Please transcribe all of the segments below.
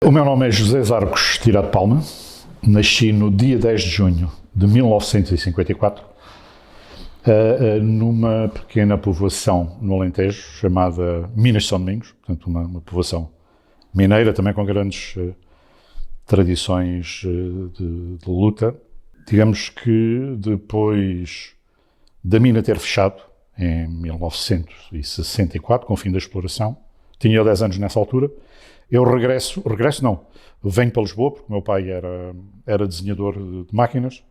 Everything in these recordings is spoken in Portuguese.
O meu nome é José Zarcos Tirado Palma, nasci no dia 10 de junho de 1954, numa pequena povoação no Alentejo, chamada Minas de São Domingos, portanto uma povoação mineira, também com grandes tradições de luta. Digamos que depois da mina ter fechado, em 1964, com o fim da exploração, tinha 10 anos nessa altura, eu venho para Lisboa, porque o meu pai era desenhador de máquinas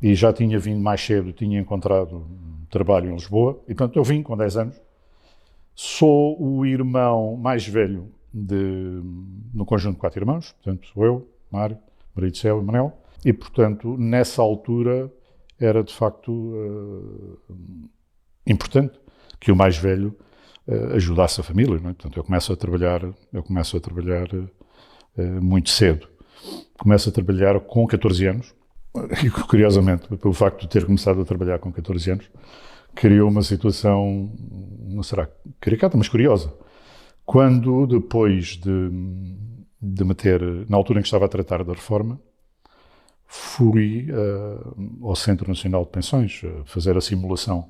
e já tinha vindo mais cedo, tinha encontrado trabalho em Lisboa, e portanto eu vim com 10 anos. Sou o irmão mais velho no conjunto de 4 irmãos, portanto sou eu, Mário, Maria do Céu e Manel, e portanto nessa altura era de facto importante que o mais velho ajudasse a família, não é? Portanto eu começo a trabalhar muito cedo. Começo a trabalhar com 14 anos, e curiosamente, pelo facto de ter começado a trabalhar com 14 anos, criou uma situação, não será caricata, mas curiosa. Quando, depois de me ter, na altura em que estava a tratar da reforma, fui ao Centro Nacional de Pensões fazer a simulação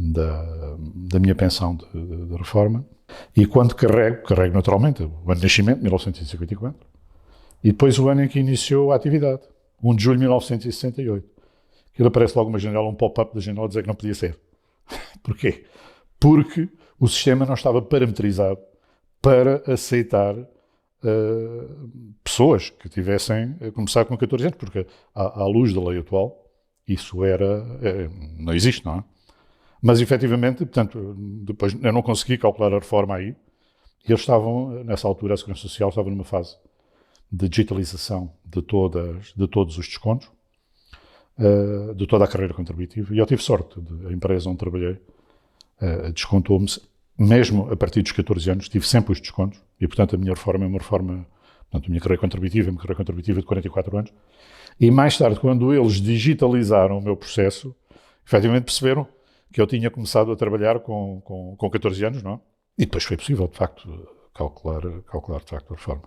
da minha pensão de reforma, e quando carrego naturalmente o ano de nascimento, 1954, e depois o ano em que iniciou a atividade, 1 de julho de 1968. Aquilo aparece logo uma janela, um pop-up da janela a dizer que não podia ser. Porquê? Porque o sistema não estava parametrizado para aceitar pessoas que tivessem começado com 14 anos, porque à luz da lei atual, isso não existe, não é? Mas, efetivamente, portanto, depois eu não consegui calcular a reforma aí, e eles estavam, nessa altura, a Segurança Social estava numa fase de digitalização de todos os descontos, de toda a carreira contributiva, e eu tive sorte, a empresa onde trabalhei descontou-me, mesmo a partir dos 14 anos, tive sempre os descontos, e, portanto, a minha reforma é uma reforma, portanto, a minha carreira contributiva é uma carreira contributiva de 44 anos, e mais tarde, quando eles digitalizaram o meu processo, efetivamente perceberam que eu tinha começado a trabalhar com 14 anos, não é? E depois foi possível, de facto, calcular de facto a reforma.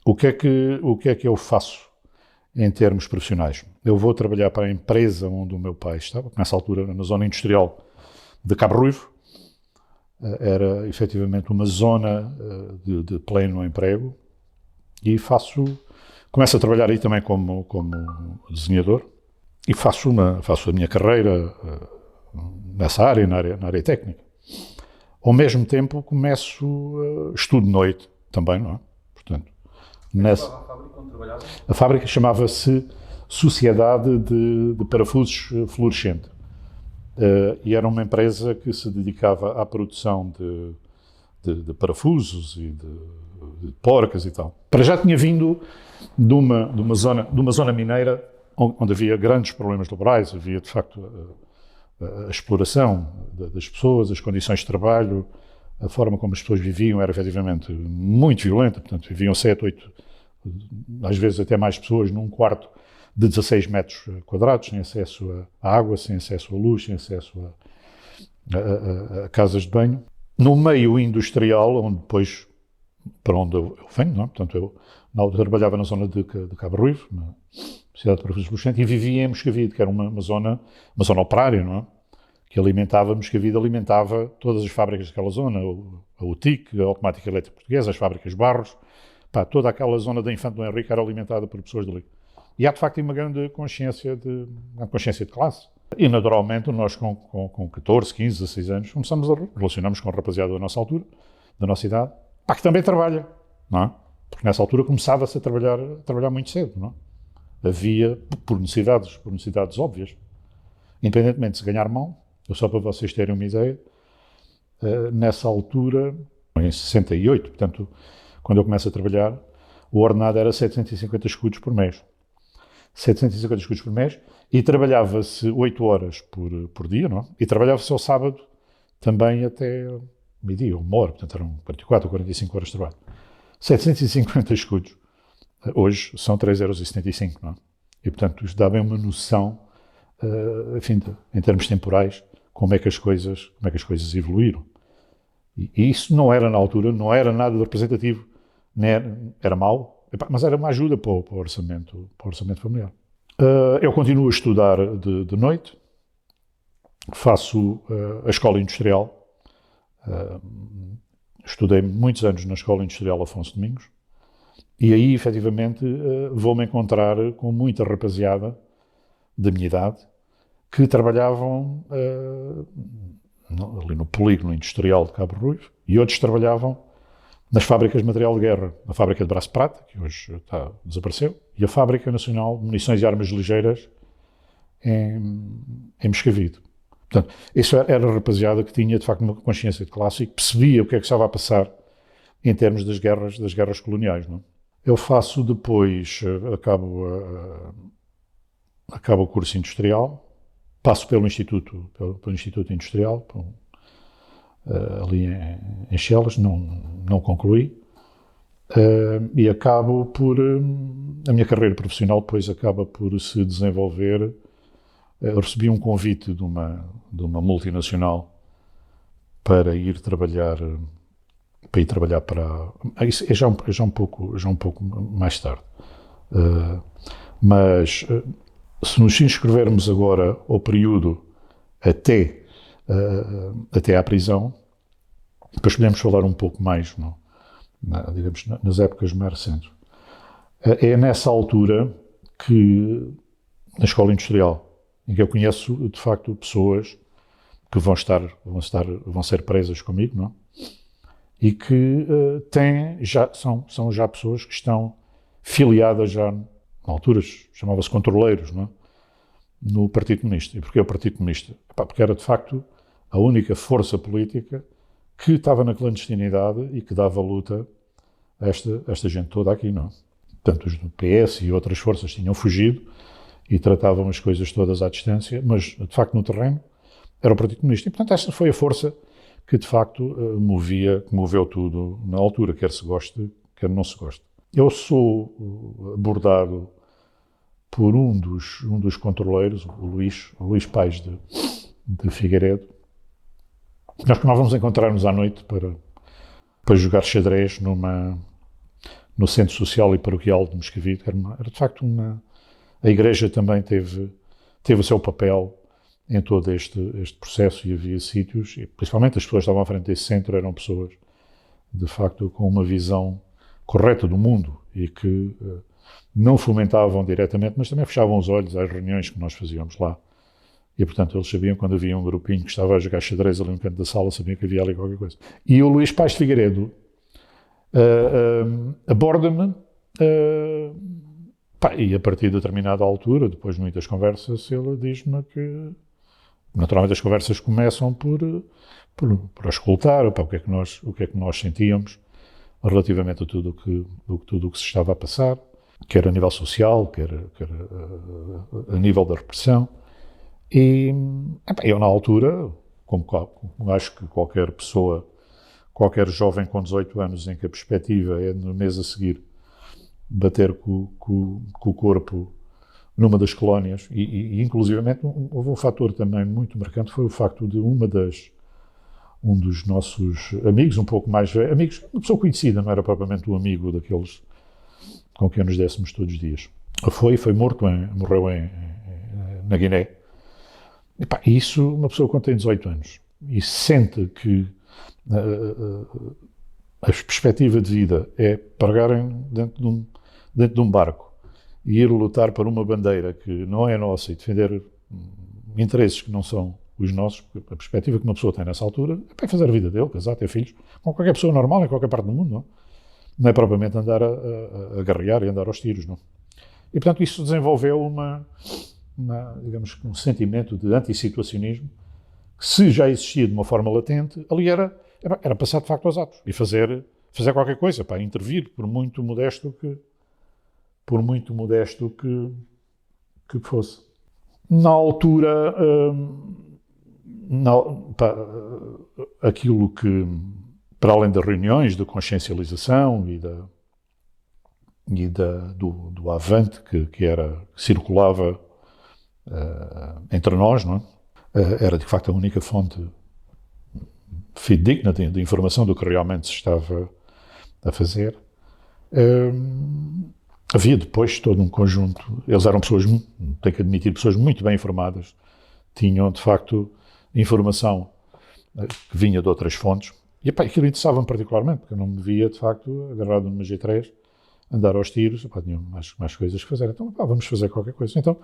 O que é que eu faço em termos profissionais? Eu vou trabalhar para a empresa onde o meu pai estava, nessa altura na zona industrial de Cabo Ruivo. Era efetivamente uma zona de pleno emprego, e começo a trabalhar aí também como desenhador, e faço a minha carreira nessa área, na área técnica. Ao mesmo tempo estudo de noite também, não é? Portanto, a fábrica chamava-se Sociedade de Parafusos Fluorescente, e era uma empresa que se dedicava à produção de parafusos e de porcas e tal. Para já tinha vindo de uma zona mineira onde havia grandes problemas laborais, havia de facto a exploração das pessoas, as condições de trabalho, a forma como as pessoas viviam era efetivamente muito violenta, portanto viviam 7, 8, às vezes até mais pessoas num quarto de 16 metros quadrados, sem acesso à água, sem acesso à luz, sem acesso a casas de banho. No meio industrial, para onde eu venho, não é? Portanto eu trabalhava na zona de Cabo Ruivo, na Cidade de Parafusos Fluorescentes, e vivia em Moscavide, que era uma zona operária, não é? Que Moscavide alimentava todas as fábricas daquela zona, a UTIC, a Automática Elétrica Portuguesa, as fábricas Barros, toda aquela zona da Infante do Henrique era alimentada por pessoas dali. E há de facto uma grande consciência de classe. E naturalmente nós com 14, 15, 16 anos começamos a relacionarmos com a rapaziada da nossa altura, da nossa idade, que também trabalha, não é? Porque nessa altura começava-se a trabalhar muito cedo, não é? Havia, por necessidades óbvias, independentemente de se ganhar mal. Só para vocês terem uma ideia, nessa altura, em 68, portanto, quando eu começo a trabalhar, o ordenado era 750 escudos por mês. 750 escudos por mês, e trabalhava-se 8 horas por dia, não é? E trabalhava-se ao sábado também até meio-dia, 1 hora, portanto eram 44 ou 45 horas de trabalho. 750 escudos. Hoje são 3,75 €, não é? E, portanto, isto dá bem uma noção, enfim, em termos temporais, como é que as coisas evoluíram. E isso não era, na altura, não era nada representativo. era mau, mas era uma ajuda para o orçamento familiar. Eu continuo a estudar de noite, faço a escola industrial, estudei muitos anos na Escola Industrial Afonso Domingos, e aí, efetivamente, vou-me encontrar com muita rapaziada da minha idade que trabalhavam ali no polígono industrial de Cabo Ruivo e outros trabalhavam nas fábricas de material de guerra, a fábrica de Braço de Prata, que hoje desapareceu, e a Fábrica Nacional de Munições e Armas Ligeiras em Moscavide. Portanto, isso era a rapaziada que tinha, de facto, uma consciência de classe e que percebia o que é que estava a passar em termos das guerras coloniais. Não? Eu faço depois, acabo o curso industrial, passo pelo Instituto Industrial, ali em Chelas, não concluí, e acabo por, a minha carreira profissional depois acaba por se desenvolver. Eu recebi um convite de uma multinacional para ir trabalhar para... Isso é já um pouco mais tarde. Mas se nos inscrevermos agora ao período até à prisão, depois podemos falar um pouco mais, digamos, nas épocas mais recentes. É nessa altura que, na Escola Industrial, em que eu conheço, de facto, pessoas que vão ser presas comigo, não? E que são já pessoas que estão filiadas já, na altura chamava-se controleiros, não? No Partido Comunista. E porquê o Partido Comunista? Porque era, de facto, a única força política que estava na clandestinidade e que dava luta a esta gente toda aqui, não? Portanto, os do PS e outras forças tinham fugido e tratavam as coisas todas à distância, mas, de facto, no terreno, era o Partido Comunista. E, portanto, esta foi a força que, de facto, moveu tudo na altura, quer se goste, quer não se goste. Eu sou abordado por um dos controleiros, o Luís Paes de Figueiredo. Nós vamos encontrar-nos à noite para jogar xadrez no Centro Social e Paroquial de Moscavide. Era de facto a Igreja também teve o seu papel em todo este processo e havia sítios, e principalmente as pessoas que estavam à frente desse centro eram pessoas, de facto, com uma visão correta do mundo e que não fomentavam diretamente, mas também fechavam os olhos às reuniões que nós fazíamos lá. E, portanto, eles sabiam quando havia um grupinho que estava a jogar xadrez ali no canto da sala, sabiam que havia ali qualquer coisa. E o Luís Paes de Figueiredo aborda-me e a partir de determinada altura, depois de muitas conversas, ele diz-me que, naturalmente, as conversas começam por escutar o que é que nós sentíamos relativamente a tudo o que se estava a passar, quer a nível social, quer a nível da repressão. E eu, na altura, como acho que qualquer pessoa, qualquer jovem com 18 anos em que a perspectiva é no mês a seguir bater com o corpo numa das colónias, e inclusivamente houve um fator também muito marcante, foi o facto de um dos nossos amigos, um pouco mais velho, amigos, uma pessoa conhecida, não era propriamente um amigo daqueles com quem nos dessemos todos os dias. Foi morto, morreu na Guiné. E isso, uma pessoa que tem 18 anos e sente que a perspectiva de vida é pegarem dentro de um barco e ir lutar por uma bandeira que não é nossa e defender interesses que não são os nossos, porque a perspectiva que uma pessoa tem nessa altura é fazer a vida dele, casar, ter filhos, como qualquer pessoa normal em qualquer parte do mundo, não é propriamente andar a guerrear e andar aos tiros, não. E, portanto, isso desenvolveu digamos, um sentimento de antissituacionismo que, se já existia de uma forma latente, ali era passar de facto aos atos e fazer qualquer coisa, intervir, por muito modesto que fosse. Na altura, aquilo que, para além das reuniões de consciencialização do avante que circulava entre nós, não é? Era de facto a única fonte fidedigna de informação do que realmente se estava a fazer. Havia depois todo um conjunto, eles eram pessoas, tenho que admitir, pessoas muito bem informadas, tinham de facto informação que vinha de outras fontes, e aquilo interessava-me particularmente, porque eu não me via de facto agarrado numa G3, andar aos tiros, tinha mais coisas que fazer, então vamos fazer qualquer coisa. Então,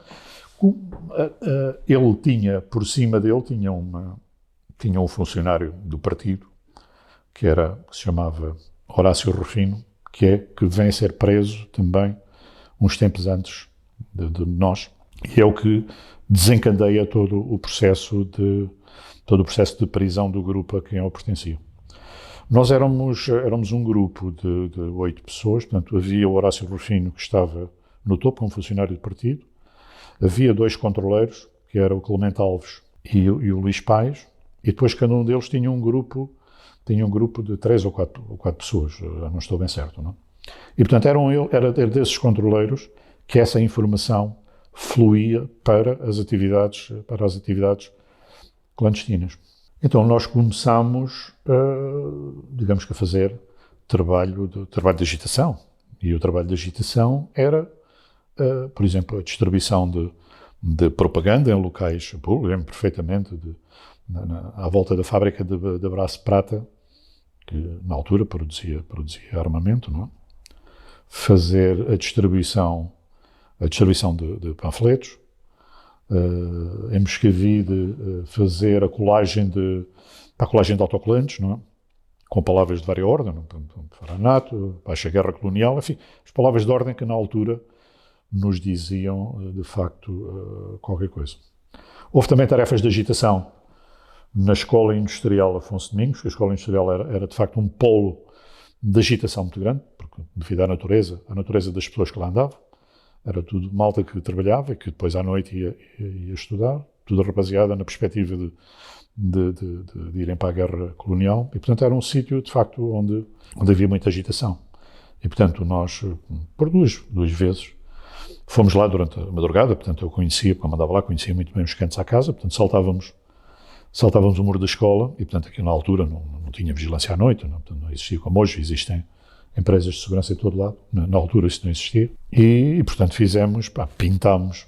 ele tinha, por cima dele, tinha um funcionário do partido, que se chamava Horácio Rufino, que vem a ser preso também uns tempos antes de nós, e é o que desencadeia todo o processo de prisão do grupo a quem eu pertencia. Nós éramos um grupo de 8 pessoas, portanto havia o Horácio Rufino, que estava no topo, como funcionário do partido, havia 2 controleiros, que era o Clemente Alves e o Luís Paes, e depois cada um deles tinha um grupo de 3 ou 4 pessoas, não estou bem certo, não? E, portanto, era desses controleiros que essa informação fluía para as atividades clandestinas. Então, nós começámos, digamos que a fazer trabalho de agitação. E o trabalho de agitação era, por exemplo, a distribuição de propaganda em locais públicos, lembro perfeitamente, à volta da fábrica de Braço Prata, que na altura produzia armamento, não é? Fazer a distribuição de panfletos, em Moscavide fazer a colagem de autocolantes, não é? Com palavras de várias ordens, Faranato, Baixa Guerra Colonial, enfim, as palavras de ordem que na altura nos diziam de facto qualquer coisa. Houve também tarefas de agitação na Escola Industrial Afonso Domingos. A Escola Industrial era de facto um polo de agitação muito grande, porque devido à natureza das pessoas que lá andavam, era tudo malta que trabalhava e que depois à noite ia estudar, tudo rapaziada na perspectiva de irem para a guerra colonial, e portanto era um sítio de facto onde havia muita agitação. E portanto nós, por duas vezes, fomos lá durante a madrugada, portanto eu quando andava lá, conhecia muito bem os cantos à casa, portanto saltávamos o muro da escola, e portanto aqui na altura não tinha vigilância à noite, portanto, não existia como hoje, existem empresas de segurança em todo lado, na altura isso não existia, e portanto fizemos, pintámos,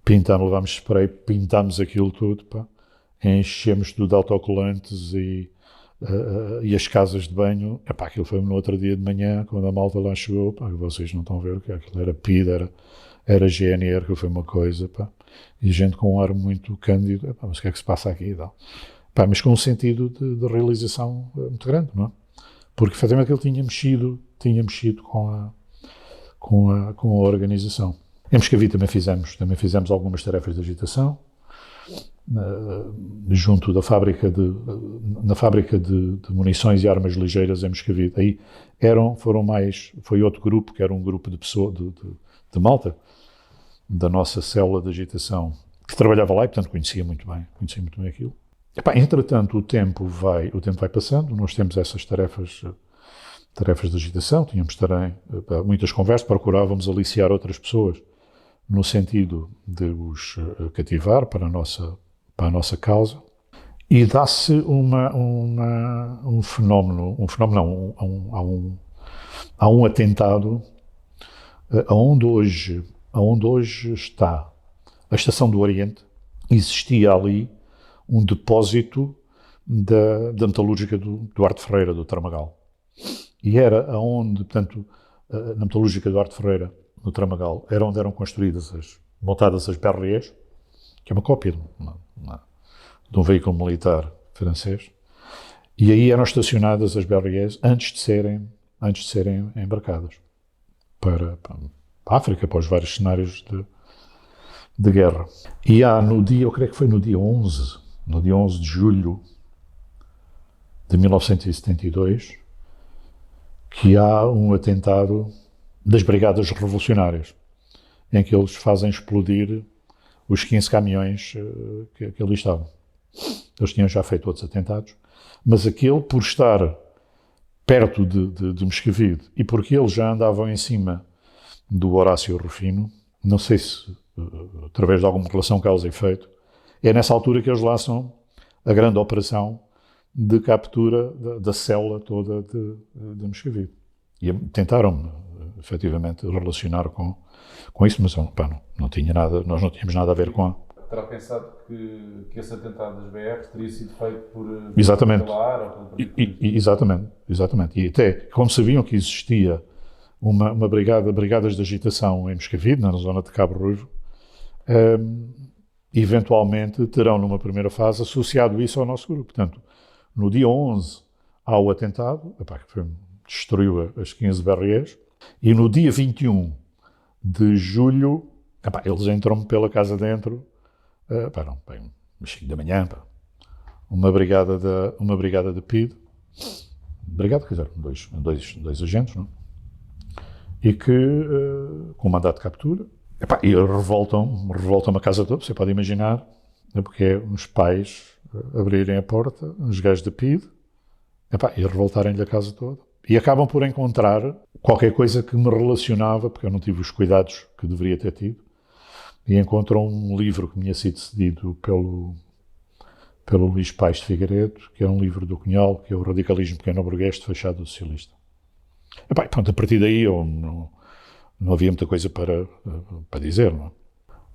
levámos spray, pintámos aquilo tudo, enchemos tudo de autocolantes e as casas de banho, aquilo foi no outro dia de manhã, quando a malta lá chegou, vocês não estão a ver o que é, aquilo era PID, era GNR, que foi uma coisa, e gente com um ar muito cândido, mas o que é que se passa aqui e tal. Mas com um sentido de realização muito grande, não é? Porque efetivamente ele tinha mexido com a organização. Em Moscavide também fizemos algumas tarefas de agitação, junto da fábrica de munições e armas ligeiras em Moscavide. Aí foi outro grupo, que era um grupo de pessoas, de malta, da nossa célula de agitação, que trabalhava lá e, portanto, conhecia muito bem aquilo. Entretanto, o tempo vai passando, nós temos essas tarefas de agitação, tínhamos também muitas conversas, procurávamos aliciar outras pessoas no sentido de os cativar para a nossa causa, e dá-se um fenómeno, há um atentado aonde hoje está a Estação do Oriente. Existia ali um depósito da metalúrgica do Duarte Ferreira, do Tramagal. E era aonde, portanto, na metalúrgica do Duarte Ferreira, no Tramagal, era onde eram montadas as BREs, que é uma cópia de um veículo militar francês, e aí eram estacionadas as BREs antes de serem embarcadas para a África, para os vários cenários de guerra. E eu creio que foi no dia 11 de julho de 1972, que há um atentado das Brigadas Revolucionárias, em que eles fazem explodir os 15 caminhões que ali estavam. Eles tinham já feito outros atentados, mas aquele, por estar perto de Moscavide e porque eles já andavam em cima do Horácio Rufino, não sei se através de alguma relação causa e efeito, é nessa altura que eles lançam a grande operação de captura da célula toda de Moscavide. E tentaram efetivamente relacionar com isso, mas pá, não tinha nada, nós não tínhamos nada a ver com a... Terá pensado que esse atentado das BRs teria sido feito Exatamente. pela AR ou pelo Partido Exatamente, exatamente. E até, como sabiam que existia uma brigadas de agitação em Moscavide, na zona de Cabo Ruivo, eventualmente terão, numa primeira fase, associado isso ao nosso grupo. Portanto, no dia 11 há o atentado, que destruiu as 15 BREs, e no dia 21 de julho, eles entram pela casa dentro, umas 5 da manhã, uma brigada de PID, brigada, quer dizer, dois agentes, não? E que, com mandato de captura, e revoltam a casa toda, você pode imaginar, porque é uns pais abrirem a porta, uns gajos de PID, e revoltarem-lhe a casa toda. E acabam por encontrar qualquer coisa que me relacionava, porque eu não tive os cuidados que deveria ter tido, e encontram um livro que me tinha sido cedido pelo Luís Paes de Figueiredo, que é um livro do Cunhal, que é o Radicalismo Pequeno-Burguês de Fachada Socialista. Pronto, a partir daí eu não havia muita coisa para dizer, não é?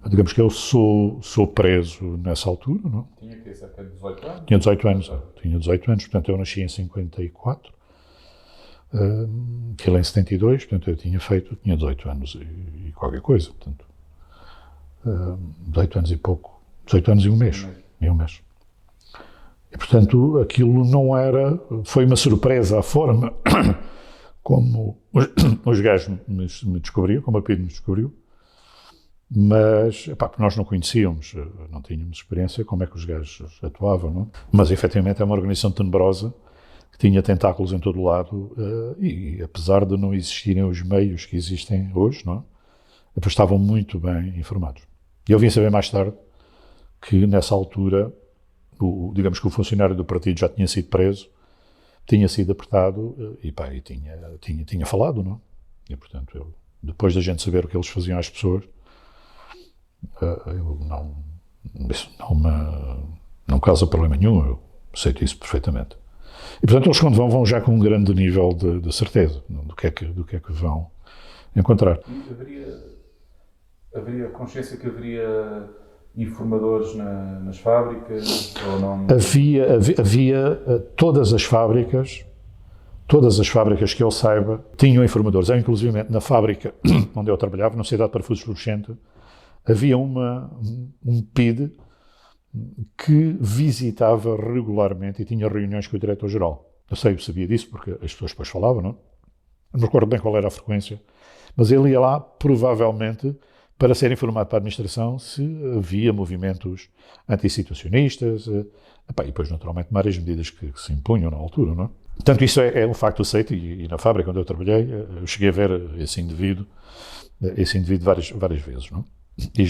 Digamos que eu sou preso nessa altura, não é? Tinha cerca de 18 anos? Tinha 18 anos, portanto eu nasci em 54, que ele em 72, portanto eu tinha 18 anos e qualquer coisa, portanto 18 anos e pouco, 18 anos e um mês. E portanto aquilo não era, foi uma surpresa a forma como os gajos me descobriram, como a PID me descobriu, mas nós não conhecíamos, não tínhamos experiência como é que os gajos atuavam, não? Mas efetivamente é uma organização tenebrosa que tinha tentáculos em todo o lado e apesar de não existirem os meios que existem hoje, não? Estavam muito bem informados. E eu vim saber mais tarde que nessa altura, digamos que o funcionário do partido já tinha sido preso, tinha sido apertado e tinha falado, não? E portanto, depois da gente saber o que eles faziam às pessoas, isso não causa problema nenhum, eu aceito isso perfeitamente. E portanto eles quando vão já com um grande nível de certeza do que é que vão encontrar. Haveria consciência que haveria informadores nas fábricas ou não? Havia todas as fábricas que eu saiba tinham informadores. Eu, inclusive na fábrica onde eu trabalhava, na Sociedade de Parafusos Fluorescente, havia um PID que visitava regularmente e tinha reuniões com o diretor-geral. Eu sabia disso porque as pessoas depois falavam, não me recordo bem qual era a frequência, mas ele ia lá provavelmente para ser informado para a administração se havia movimentos antissituacionistas, e depois naturalmente várias medidas que se impunham na altura, não é? Portanto, isso é um facto aceito e na fábrica onde eu trabalhei, eu cheguei a ver esse indivíduo várias vezes, não é? E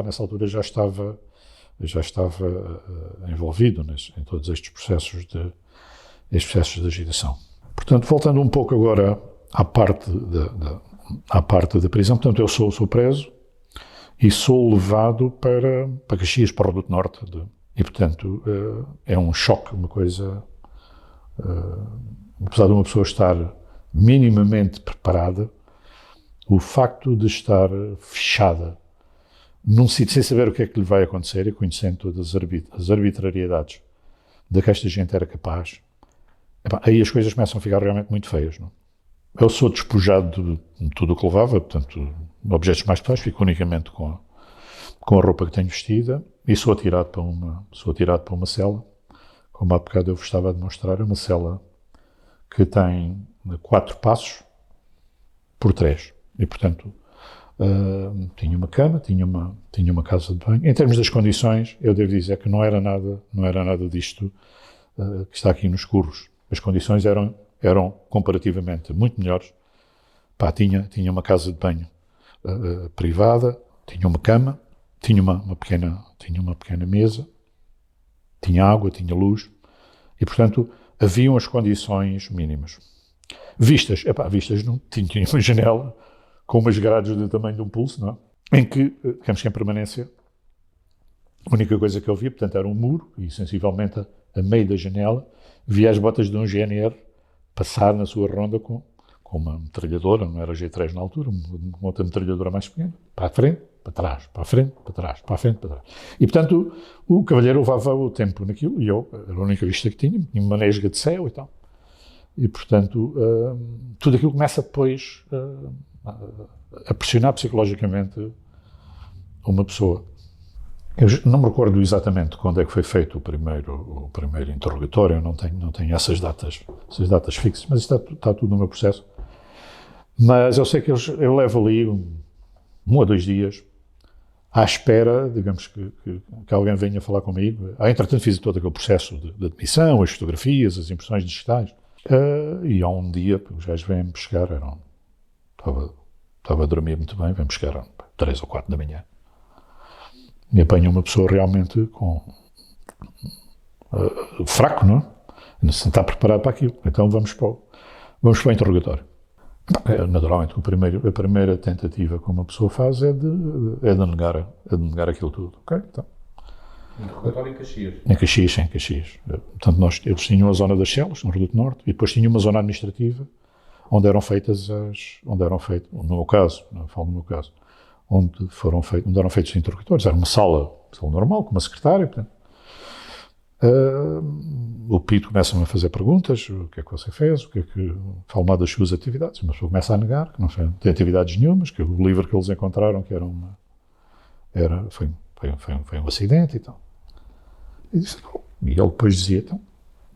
nessa altura já estava envolvido em todos estes processos de agitação. Portanto, voltando um pouco agora à parte da prisão, portanto, eu sou preso e sou levado para Caxias, para o Reduto Norte, e portanto é um choque, uma coisa, apesar de uma pessoa estar minimamente preparada, o facto de estar fechada num sítio sem saber o que é que lhe vai acontecer e conhecendo todas as arbitrariedades de que esta gente era capaz, aí as coisas começam a ficar realmente muito feias, não? Eu sou despojado de tudo o que levava, portanto, objetos mais pessoais, fico unicamente com a roupa que tenho vestida e sou atirado para uma cela, como há bocado eu vos estava a demonstrar, uma cela que tem 4 passos por 3 e, portanto, tinha uma cama, tinha uma casa de banho. Em termos das condições, eu devo dizer que não era nada disto que está aqui nos curros. As condições eram comparativamente muito melhores. Tinha uma casa de banho privada, tinha uma cama, tinha uma pequena mesa, tinha água, tinha luz e, portanto, haviam as condições mínimas. Vistas não tinha uma janela com umas grades do tamanho de um pulso, não é? Em que, digamos que em permanência, a única coisa que eu via, portanto, era um muro e, sensivelmente, a meio da janela, via as botas de um GNR passar na sua ronda com com uma metralhadora, não era G3 na altura, uma outra metralhadora mais pequena, para a frente, para trás, para a frente, para trás, para a frente, para trás. E, portanto, o cavalheiro levava o tempo naquilo, e eu, era a única vista que tinha uma nesga de céu e tal. E, portanto, tudo aquilo começa depois a pressionar psicologicamente uma pessoa. Eu não me recordo exatamente quando é que foi feito o primeiro interrogatório, eu não tenho essas datas fixas, mas isso está tudo no meu processo. Mas eu sei que eu levo ali 1 ou 2 dias à espera, digamos, que alguém venha falar comigo. Entretanto, fiz todo aquele processo de admissão, as fotografias, as impressões digitais. E há um dia, os gajos vêm-me pescar, estava a dormir muito bem, vêm-me pescar às 3 ou 4 da manhã. E apanham uma pessoa realmente fraco, não é? Não se está preparado para aquilo. Então vamos para o interrogatório. Naturalmente, a primeira tentativa que uma pessoa faz é de negar aquilo tudo. Okay? Então, interrogatório em Caxias? Em Caxias. Portanto, eles tinham a zona das celas, no Reduto Norte, e depois tinham uma zona administrativa onde eram feitos, no meu caso, não falo no meu caso, onde eram feitos os interrogatórios. Era uma sala normal, com uma secretária, portanto. O Pito começa-me a fazer perguntas, o que é que você fez, fala mal das suas atividades, mas começa a negar que não tem atividades nenhumas, que o livro que eles encontraram que foi um acidente e tal. E ele depois dizia, então,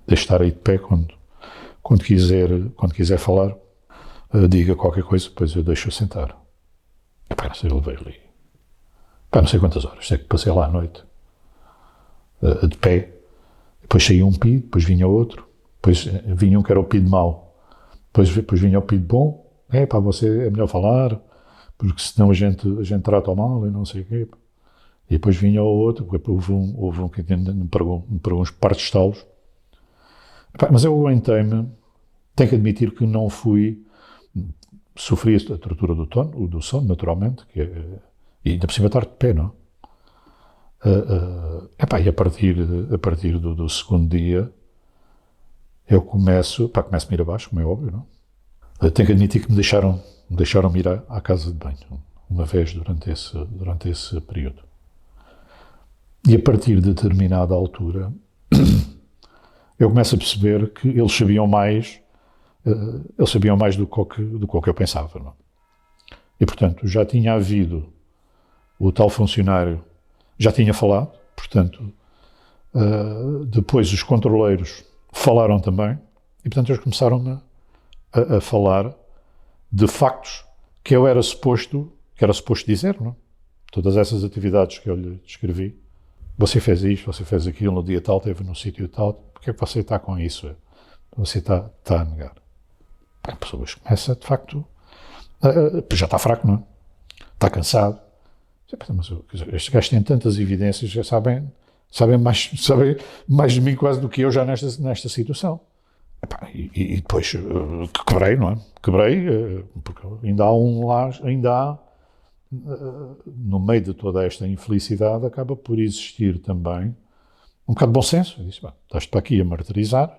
deixe estar aí de pé quando quiser falar, diga qualquer coisa, depois eu deixo-o sentar. Não sei, ele veio ali. Não sei quantas horas, sei que passei lá à noite, de pé. Depois saía um PID, depois vinha outro, depois vinha um que era o PID mau, depois vinha o PID bom. Para você é melhor falar, porque senão a gente trata mal e não sei o quê. E depois vinha o outro, porque houve um que me pregou uns partes de talos. Mas eu aguentei-me, tenho que admitir que não sofri a tortura do sono, naturalmente, e ainda por cima estar de pé, não? E a partir do segundo dia eu começo a ir abaixo, como é óbvio, não? Tenho que admitir que me deixaram ir à casa de banho uma vez durante esse período. E a partir de determinada altura eu começo a perceber que eles sabiam mais do que eu pensava, não? E portanto já tinha havido o tal funcionário, já tinha falado, portanto, depois os controleiros falaram também, e portanto eles começaram a falar de factos que era suposto dizer, não? Todas essas atividades que eu lhe descrevi. Você fez isto, você fez aquilo, no dia tal, esteve no sítio tal, porque é que você está com isso? Você está a negar. A pessoa começa, de facto, já está fraco, não é? Está cansado. Mas estes gajos têm tantas evidências, já sabem mais de mim quase do que eu já nesta situação. E depois quebrei, não é? Quebrei, porque ainda há no meio de toda esta infelicidade, acaba por existir também um bocado de bom senso. Eu disse, estás-te para aqui a martirizar,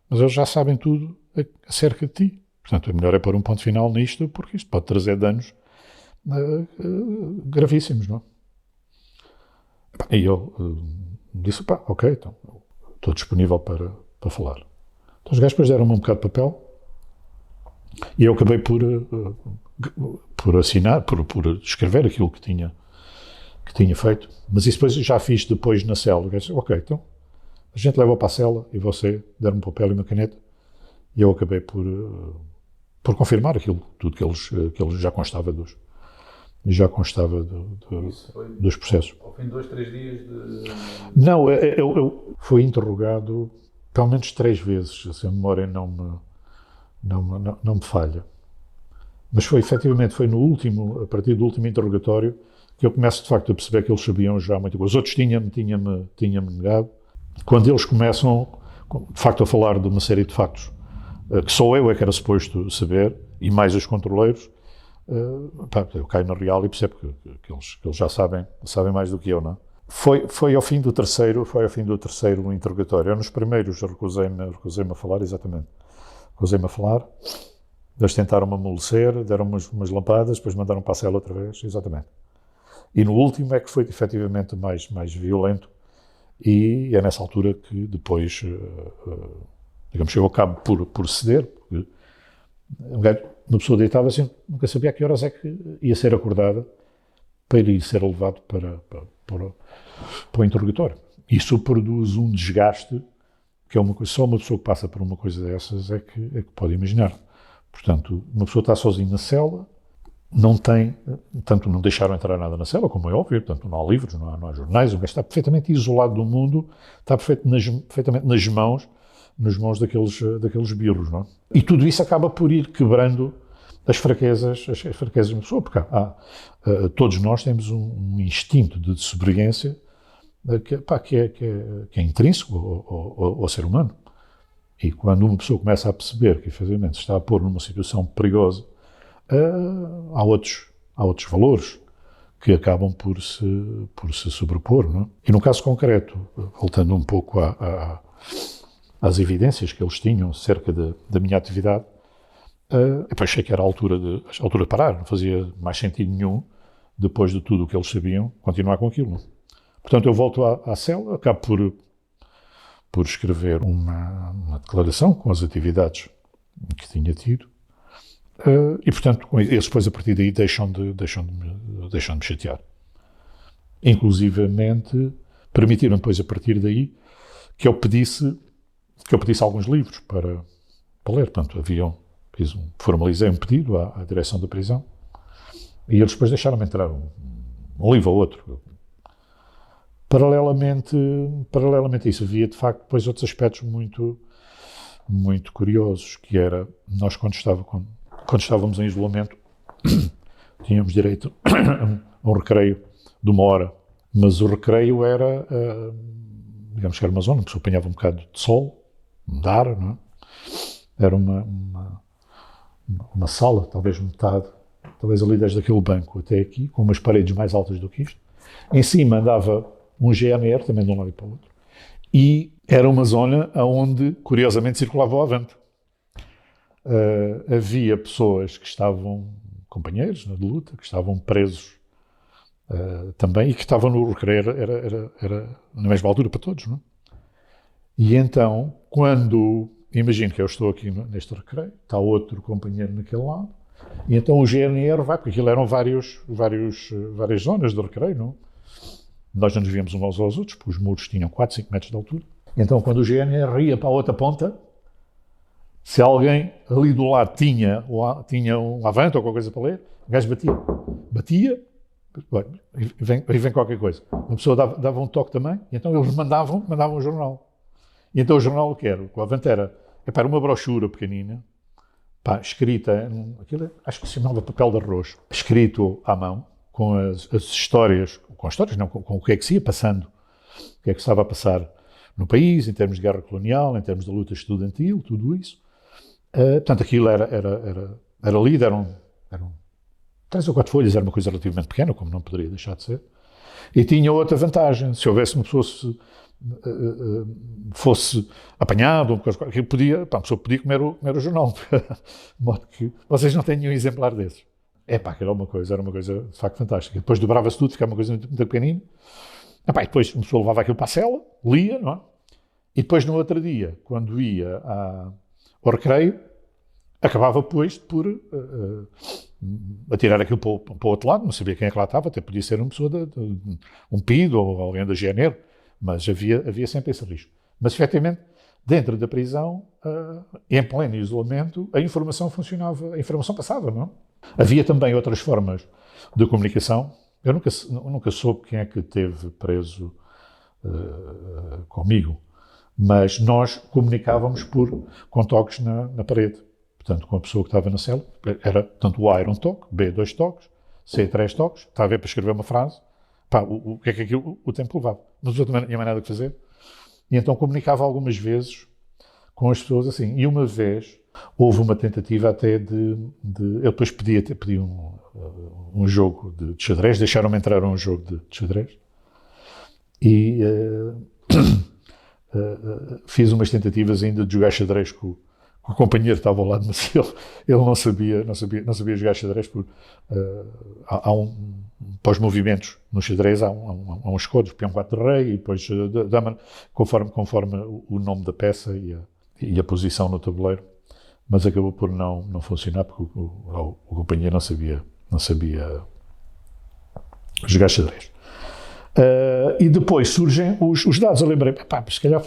mas eles já sabem tudo acerca de ti. Portanto, é melhor pôr um ponto final nisto, porque isto pode trazer danos gravíssimos, não é? E eu disse, ok, então estou disponível para falar. Então os gajos depois deram-me um bocado de papel e eu acabei por assinar, por escrever aquilo que tinha feito. Mas isso depois já fiz depois na cela. Eu disse, ok, então a gente leva para a cela e você der-me um papel e uma caneta, e eu acabei por confirmar aquilo, tudo que eles já constava dos processos. Ao fim de 2, 3 dias de... Não, eu fui interrogado pelo menos 3 vezes, se a memória não me falha. Mas efetivamente foi a partir do último interrogatório, que eu começo de facto a perceber que eles sabiam já muita coisa. Os outros tinham-me negado. Quando eles começam, de facto, a falar de uma série de factos que só eu é que era suposto saber, e mais os controleiros, eu caio na real e percebo que eles já sabem mais do que eu, não é? Foi ao fim do terceiro interrogatório. Eu nos primeiros recusei-me a falar, exatamente. Recusei-me a falar, Eles tentaram-me amolecer, deram umas lampadas, depois mandaram para a cela outra vez, exatamente. E no último é que foi efetivamente mais violento, e é nessa altura que depois, digamos, eu acabo por ceder, porque uma pessoa deitava assim, nunca sabia a que horas é que ia ser acordada para ir ser levado para o interrogatório. Isso produz um desgaste que é uma coisa, só uma pessoa que passa por uma coisa dessas é que pode imaginar. Portanto, uma pessoa está sozinha na cela, não tem, tanto não deixaram entrar nada na cela, como é óbvio, portanto não há livros, não há jornais, o gajo está perfeitamente isolado do mundo, está perfeitamente nas mãos daqueles birros, não é? E tudo isso acaba por ir quebrando as fraquezas de uma pessoa, porque todos nós temos um instinto de sobrevivência que é intrínseco ao ser humano. E quando uma pessoa começa a perceber que, efetivamente, se está a pôr numa situação perigosa, há outros valores que acabam por se sobrepor, não é? E no caso concreto, voltando um pouco às evidências que eles tinham acerca da minha atividade, eu achei que era a altura de parar, não fazia mais sentido nenhum, depois de tudo o que eles sabiam, continuar com aquilo, não é? Portanto, eu volto à cela, acabo por escrever uma declaração com as atividades que tinha tido, e, portanto, eles depois, a partir daí, deixam de me chatear. Inclusivamente, permitiram depois, a partir daí, que eu pedisse alguns livros para ler. Portanto, formalizei um pedido à direção da prisão, e eles depois deixaram-me entrar um livro ou outro. Paralelamente a isso, havia de facto depois outros aspectos muito, muito curiosos, que era, nós quando estávamos em isolamento, tínhamos direito a um recreio de 1 hora, mas o recreio era, digamos que era uma zona, a pessoa apanhava um bocado de sol, de ar, não é? Era uma sala, talvez metade, talvez ali desde aquele banco até aqui, com umas paredes mais altas do que isto. Em cima andava um GNR, também de um lado e para o outro. E era uma zona onde, curiosamente, circulava o Avante. Havia pessoas que estavam, companheiros de luta, que estavam presos também, e que estavam no recreio, era na mesma altura para todos, não é? E então, imagino que eu estou aqui neste recreio, está outro companheiro naquele lado, e então o GNR vai, porque aquilo eram várias zonas de recreio, não é? Nós não nos víamos uns aos outros, porque os muros tinham 4, 5 metros de altura. Então, quando o GNR ia para a outra ponta, se alguém ali do lado tinha um Avante ou qualquer coisa para ler, o gajo batia, e vem qualquer coisa. Uma pessoa dava um toque também, e então eles mandavam um jornal. E então o jornal o que era? O Avante era uma brochura pequenina, escrita, acho que se chamava papel de arroz, escrito à mão, com as histórias, não, com o que é que se ia passando, o que é que estava a passar no país, em termos de guerra colonial, em termos de luta estudantil, tudo isso. Portanto, aquilo era lido, eram 3 ou 4 folhas, era uma coisa relativamente pequena, como não poderia deixar de ser. E tinha outra vantagem, se houvesse uma pessoa fosse apanhado, a pessoa podia comer o jornal, de modo que vocês não têm nenhum exemplar desses. Era uma coisa de facto fantástica. Depois dobrava-se tudo, ficava uma coisa muito pequenina. E depois uma pessoa levava aquilo para a cela, lia, não é? E depois no outro dia, quando ia ao recreio, acabava depois por atirar aquilo para o outro lado, não sabia quem é que lá estava, até podia ser uma pessoa um PID ou alguém da GNR, mas havia sempre esse risco. Mas efetivamente, dentro da prisão, em pleno isolamento, a informação funcionava, a informação passava, não é? Havia também outras formas de comunicação. Eu nunca soube quem é que esteve preso comigo, mas nós comunicávamos com toques na parede. Portanto, com a pessoa que estava na cela, era tanto o A era um toque, B 2 toques, C 3 toques, está a ver para escrever uma frase, o que é que aquilo o tempo levava. Mas eu também não tinha mais nada que fazer. E então comunicava algumas vezes com as pessoas assim. E uma vez houve uma tentativa até eu depois pedi um jogo de xadrez, deixaram-me entrar a um jogo de xadrez e fiz umas tentativas ainda de jogar xadrez com o companheiro estava ao lado, mas ele não sabia jogar xadrez. Há para os movimentos no xadrez há uns codos, peão 4 rei e depois dama, conforme o nome da peça e a posição no tabuleiro. Mas acabou por não funcionar porque o companheiro não sabia jogar xadrez. E depois surgem os dados. Eu lembrei, se calhar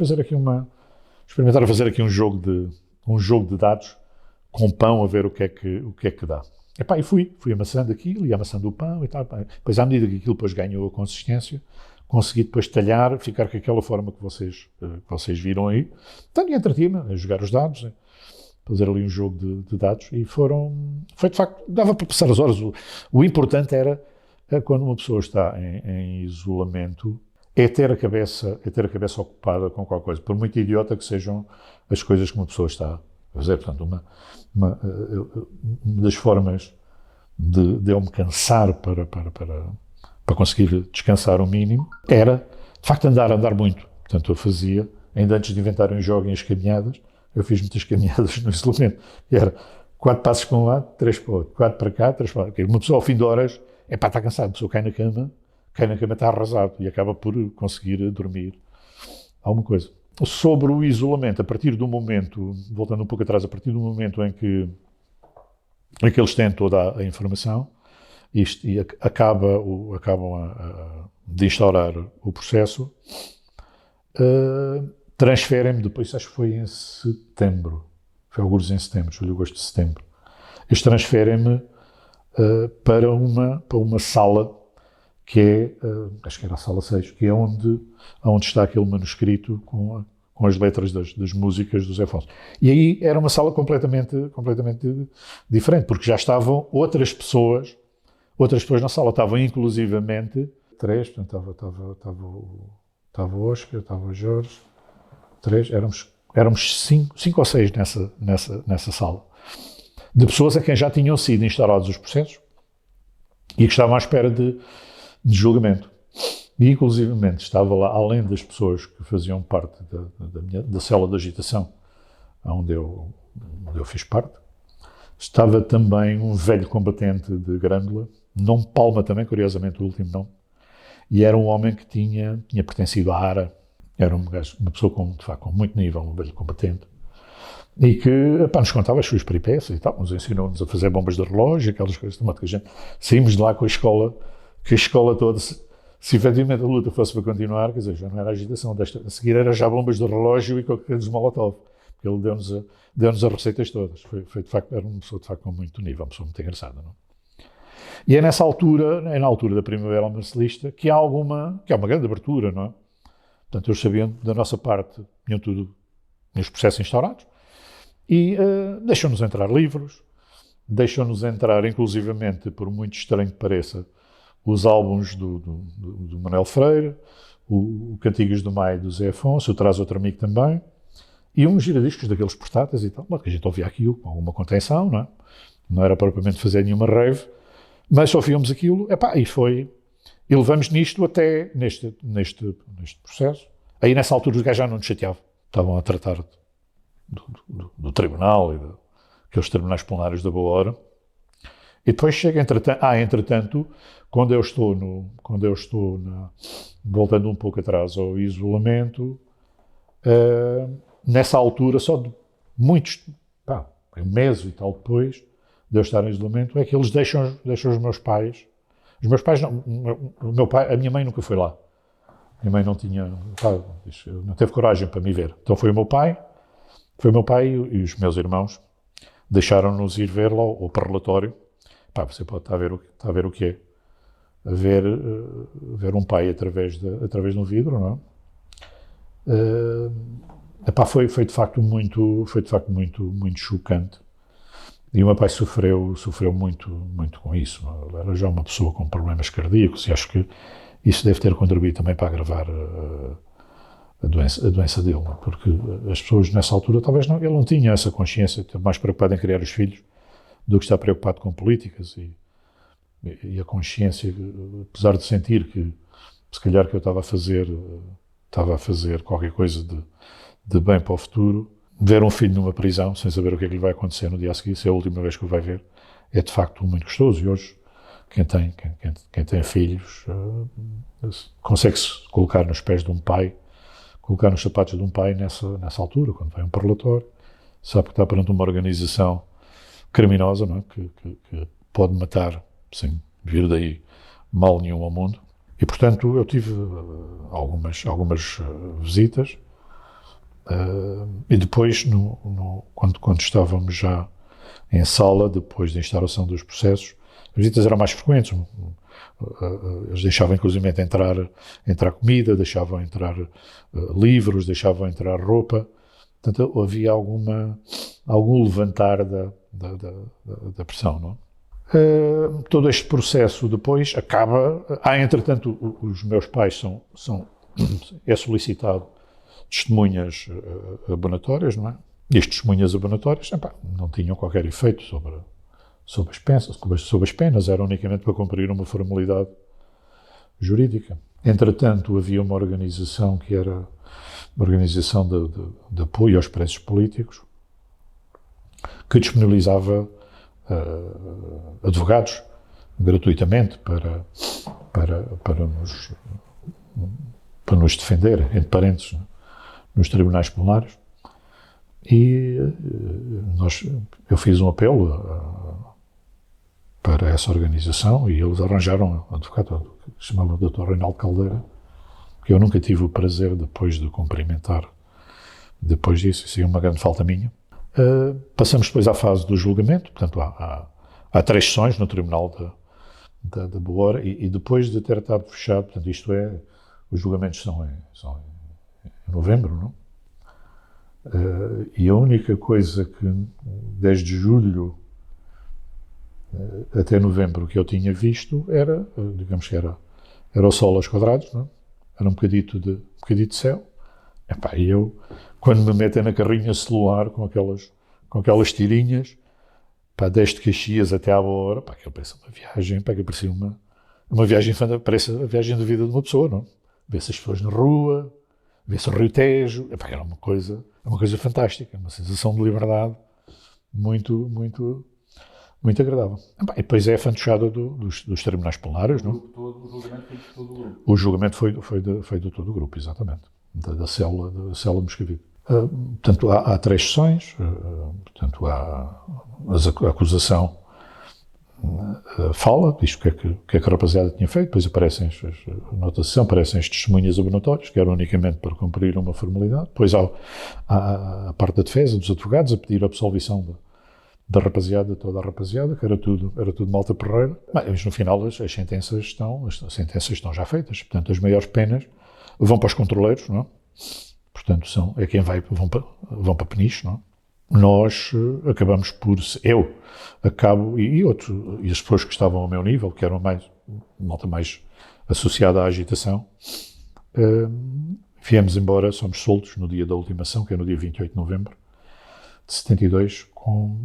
experimentar fazer aqui um jogo de dados com pão, a ver o que é que dá. E fui amassando aquilo e amassando o pão e tal. Depois, à medida que aquilo depois ganhou a consistência, consegui depois talhar, ficar com aquela forma que vocês viram aí. Então, entretive-me a jogar os dados, fazer ali um jogo de dados, e foi de facto, dava para passar as horas. O importante era, quando uma pessoa está em isolamento, é ter a cabeça ocupada com qualquer coisa, por muito idiota que sejam as coisas que uma pessoa está a fazer. Portanto, uma das formas de eu me cansar para conseguir descansar o mínimo era, de facto, andar muito. Portanto, eu fazia, ainda antes de inventarem o jogo em as caminhadas, eu fiz muitas caminhadas no isolamento. E era 4 passos para um lado, 3 para o outro, 4 para cá, 3 para o outro. Uma pessoa, ao fim de horas, está cansado. A pessoa cai na cama, está arrasado e acaba por conseguir dormir alguma coisa. Sobre o isolamento, a partir do momento, voltando um pouco atrás, a partir do momento em que eles têm toda a informação e acabam de instaurar o processo, transferem-me depois, acho que foi em setembro, foi alguns em setembro, julho, agosto de setembro, eles transferem-me para uma sala que é, acho que era a sala 6, que é onde está aquele manuscrito com as letras das músicas do Zé Afonso. E aí era uma sala completamente diferente, porque já estavam outras pessoas na sala, estavam inclusivamente 3, portanto estava o Oscar, estava o Jorge, 3, éramos 5 ou 6 nessa sala, de pessoas a quem já tinham sido instaurados os processos e que estavam à espera de julgamento. E, inclusivamente, estava lá, além das pessoas que faziam parte da célula de agitação, onde eu fiz parte, estava também um velho combatente de Grândola, nome Palma também, curiosamente o último nome, e era um homem que tinha pertencido à ARA, era uma pessoa com muito nível, um velho combatente, e que nos contava as suas peripécias e tal, nos ensinou-nos a fazer bombas de relógio, aquelas coisas, que a gente saímos de lá com a escola toda, se efetivamente a luta fosse para continuar, quer dizer, já não era agitação, a seguir era já bombas de relógio e coquetéis de Molotov, porque ele deu-nos as receitas todas. Foi de facto, era uma pessoa de facto com muito nível, uma pessoa muito engraçada, não? E é na altura da Primavera Marcelista que há uma grande abertura, não é? Portanto, eles sabiam da nossa parte, tinham os processos instaurados, e deixam-nos entrar livros, deixam-nos entrar, inclusivamente, por muito estranho que pareça, os álbuns do Manuel Freire, o Cantigas do Maio do Zé Afonso, o Traz Outro Amigo também, e uns giradiscos daqueles portáteis e tal, que a gente ouvia aquilo com alguma contenção, não é? Não era propriamente fazer nenhuma rave, mas só ouvíamos aquilo, e levamos nisto até neste processo. Aí nessa altura os gajos já não nos chateavam, estavam a tratar do tribunal e daqueles tribunais plenários da boa hora. E depois chega, entretanto, quando eu estou voltando um pouco atrás ao isolamento, nessa altura, só de muitos, um mês e tal depois de eu estar em isolamento, é que eles deixam os meus pais. Os meus pais não, a minha mãe nunca foi lá. A minha mãe não teve coragem para me ver. Então foi o meu pai e os meus irmãos deixaram-nos ir ver lá o prelatório. Você pode estar a ver o que é. Ver um pai através de um vidro, não é? Foi de facto muito chocante. E o meu pai sofreu muito com isso. Não é? Ele era já uma pessoa com problemas cardíacos e acho que isso deve ter contribuído também para agravar a doença dele, não é? Porque as pessoas nessa altura talvez ele não tinha essa consciência, estava mais preocupado em criar os filhos do que estar preocupado com políticas e a consciência, apesar de sentir que se calhar que eu estava a fazer qualquer coisa de bem para o futuro, ver um filho numa prisão sem saber o que é que lhe vai acontecer no dia a seguir, se é a última vez que o vai ver, é de facto muito gostoso. E hoje, quem tem filhos consegue-se colocar nos pés de um pai, colocar nos sapatos de um pai nessa altura, quando vai um parlatório, sabe que está perante uma organização criminosa, não é? que pode matar sem vir daí mal nenhum ao mundo. E, portanto, eu tive algumas visitas e depois, quando estávamos já em sala, depois da instauração dos processos, as visitas eram mais frequentes. Eles deixavam, inclusive, entrar comida, deixavam entrar livros, deixavam entrar roupa. Portanto, havia algum levantar da pressão, não é? Todo este processo depois acaba. Entretanto, os meus pais é solicitado testemunhas abonatórias, não é? E as testemunhas abonatórias não tinham qualquer efeito sobre as penas, era unicamente para cumprir uma formalidade jurídica. Entretanto, havia uma organização que era uma organização de apoio aos presos políticos que disponibilizava advogados gratuitamente para nos defender, entre parênteses, nos tribunais plenários. E eu fiz um apelo para essa organização e eles arranjaram um advogado que se chamava Dr. Reinaldo Caldeira, que eu nunca tive o prazer depois de cumprimentar depois disso. Isso é uma grande falta minha. Passamos depois à fase do julgamento, portanto há 3 sessões no Tribunal da Boa Hora e depois de ter estado fechado, portanto isto é, os julgamentos são em novembro, não? E a única coisa que desde julho até novembro que eu tinha visto era, digamos que era o sol aos quadrados, não? Era um bocadito de céu. E eu, quando me metem na carrinha celular com aquelas tirinhas, desde Caxias até à Boa Hora, aquilo parece uma viagem, que parecia uma viagem, parece a viagem da vida de uma pessoa, não? Vê-se as pessoas na rua, vê-se o Rio Tejo, era uma coisa fantástica, uma sensação de liberdade muito, muito, muito agradável. E depois é a fantochada dos tribunais plenários, não? O julgamento foi de todo o grupo? O julgamento foi de todo o grupo, exatamente, da célula Moscavide. Portanto, há 3 sessões, portanto, a acusação fala, diz o que é que a rapaziada tinha feito, depois aparecem aparecem as testemunhas abonatórias, que eram unicamente para cumprir uma formalidade, depois há a parte da defesa, dos advogados, a pedir a absolvição da rapaziada, toda a rapaziada, que era tudo malta porreira, mas no final as sentenças estão já feitas, portanto as maiores penas vão para os controleiros, não é? Portanto vão para Peniche, não é? Nós acabamos eu acabo, e as pessoas que estavam ao meu nível, que eram malta mais associada à agitação, viemos embora, somos soltos no dia da ultimação, que é no dia 28 de novembro de 72, com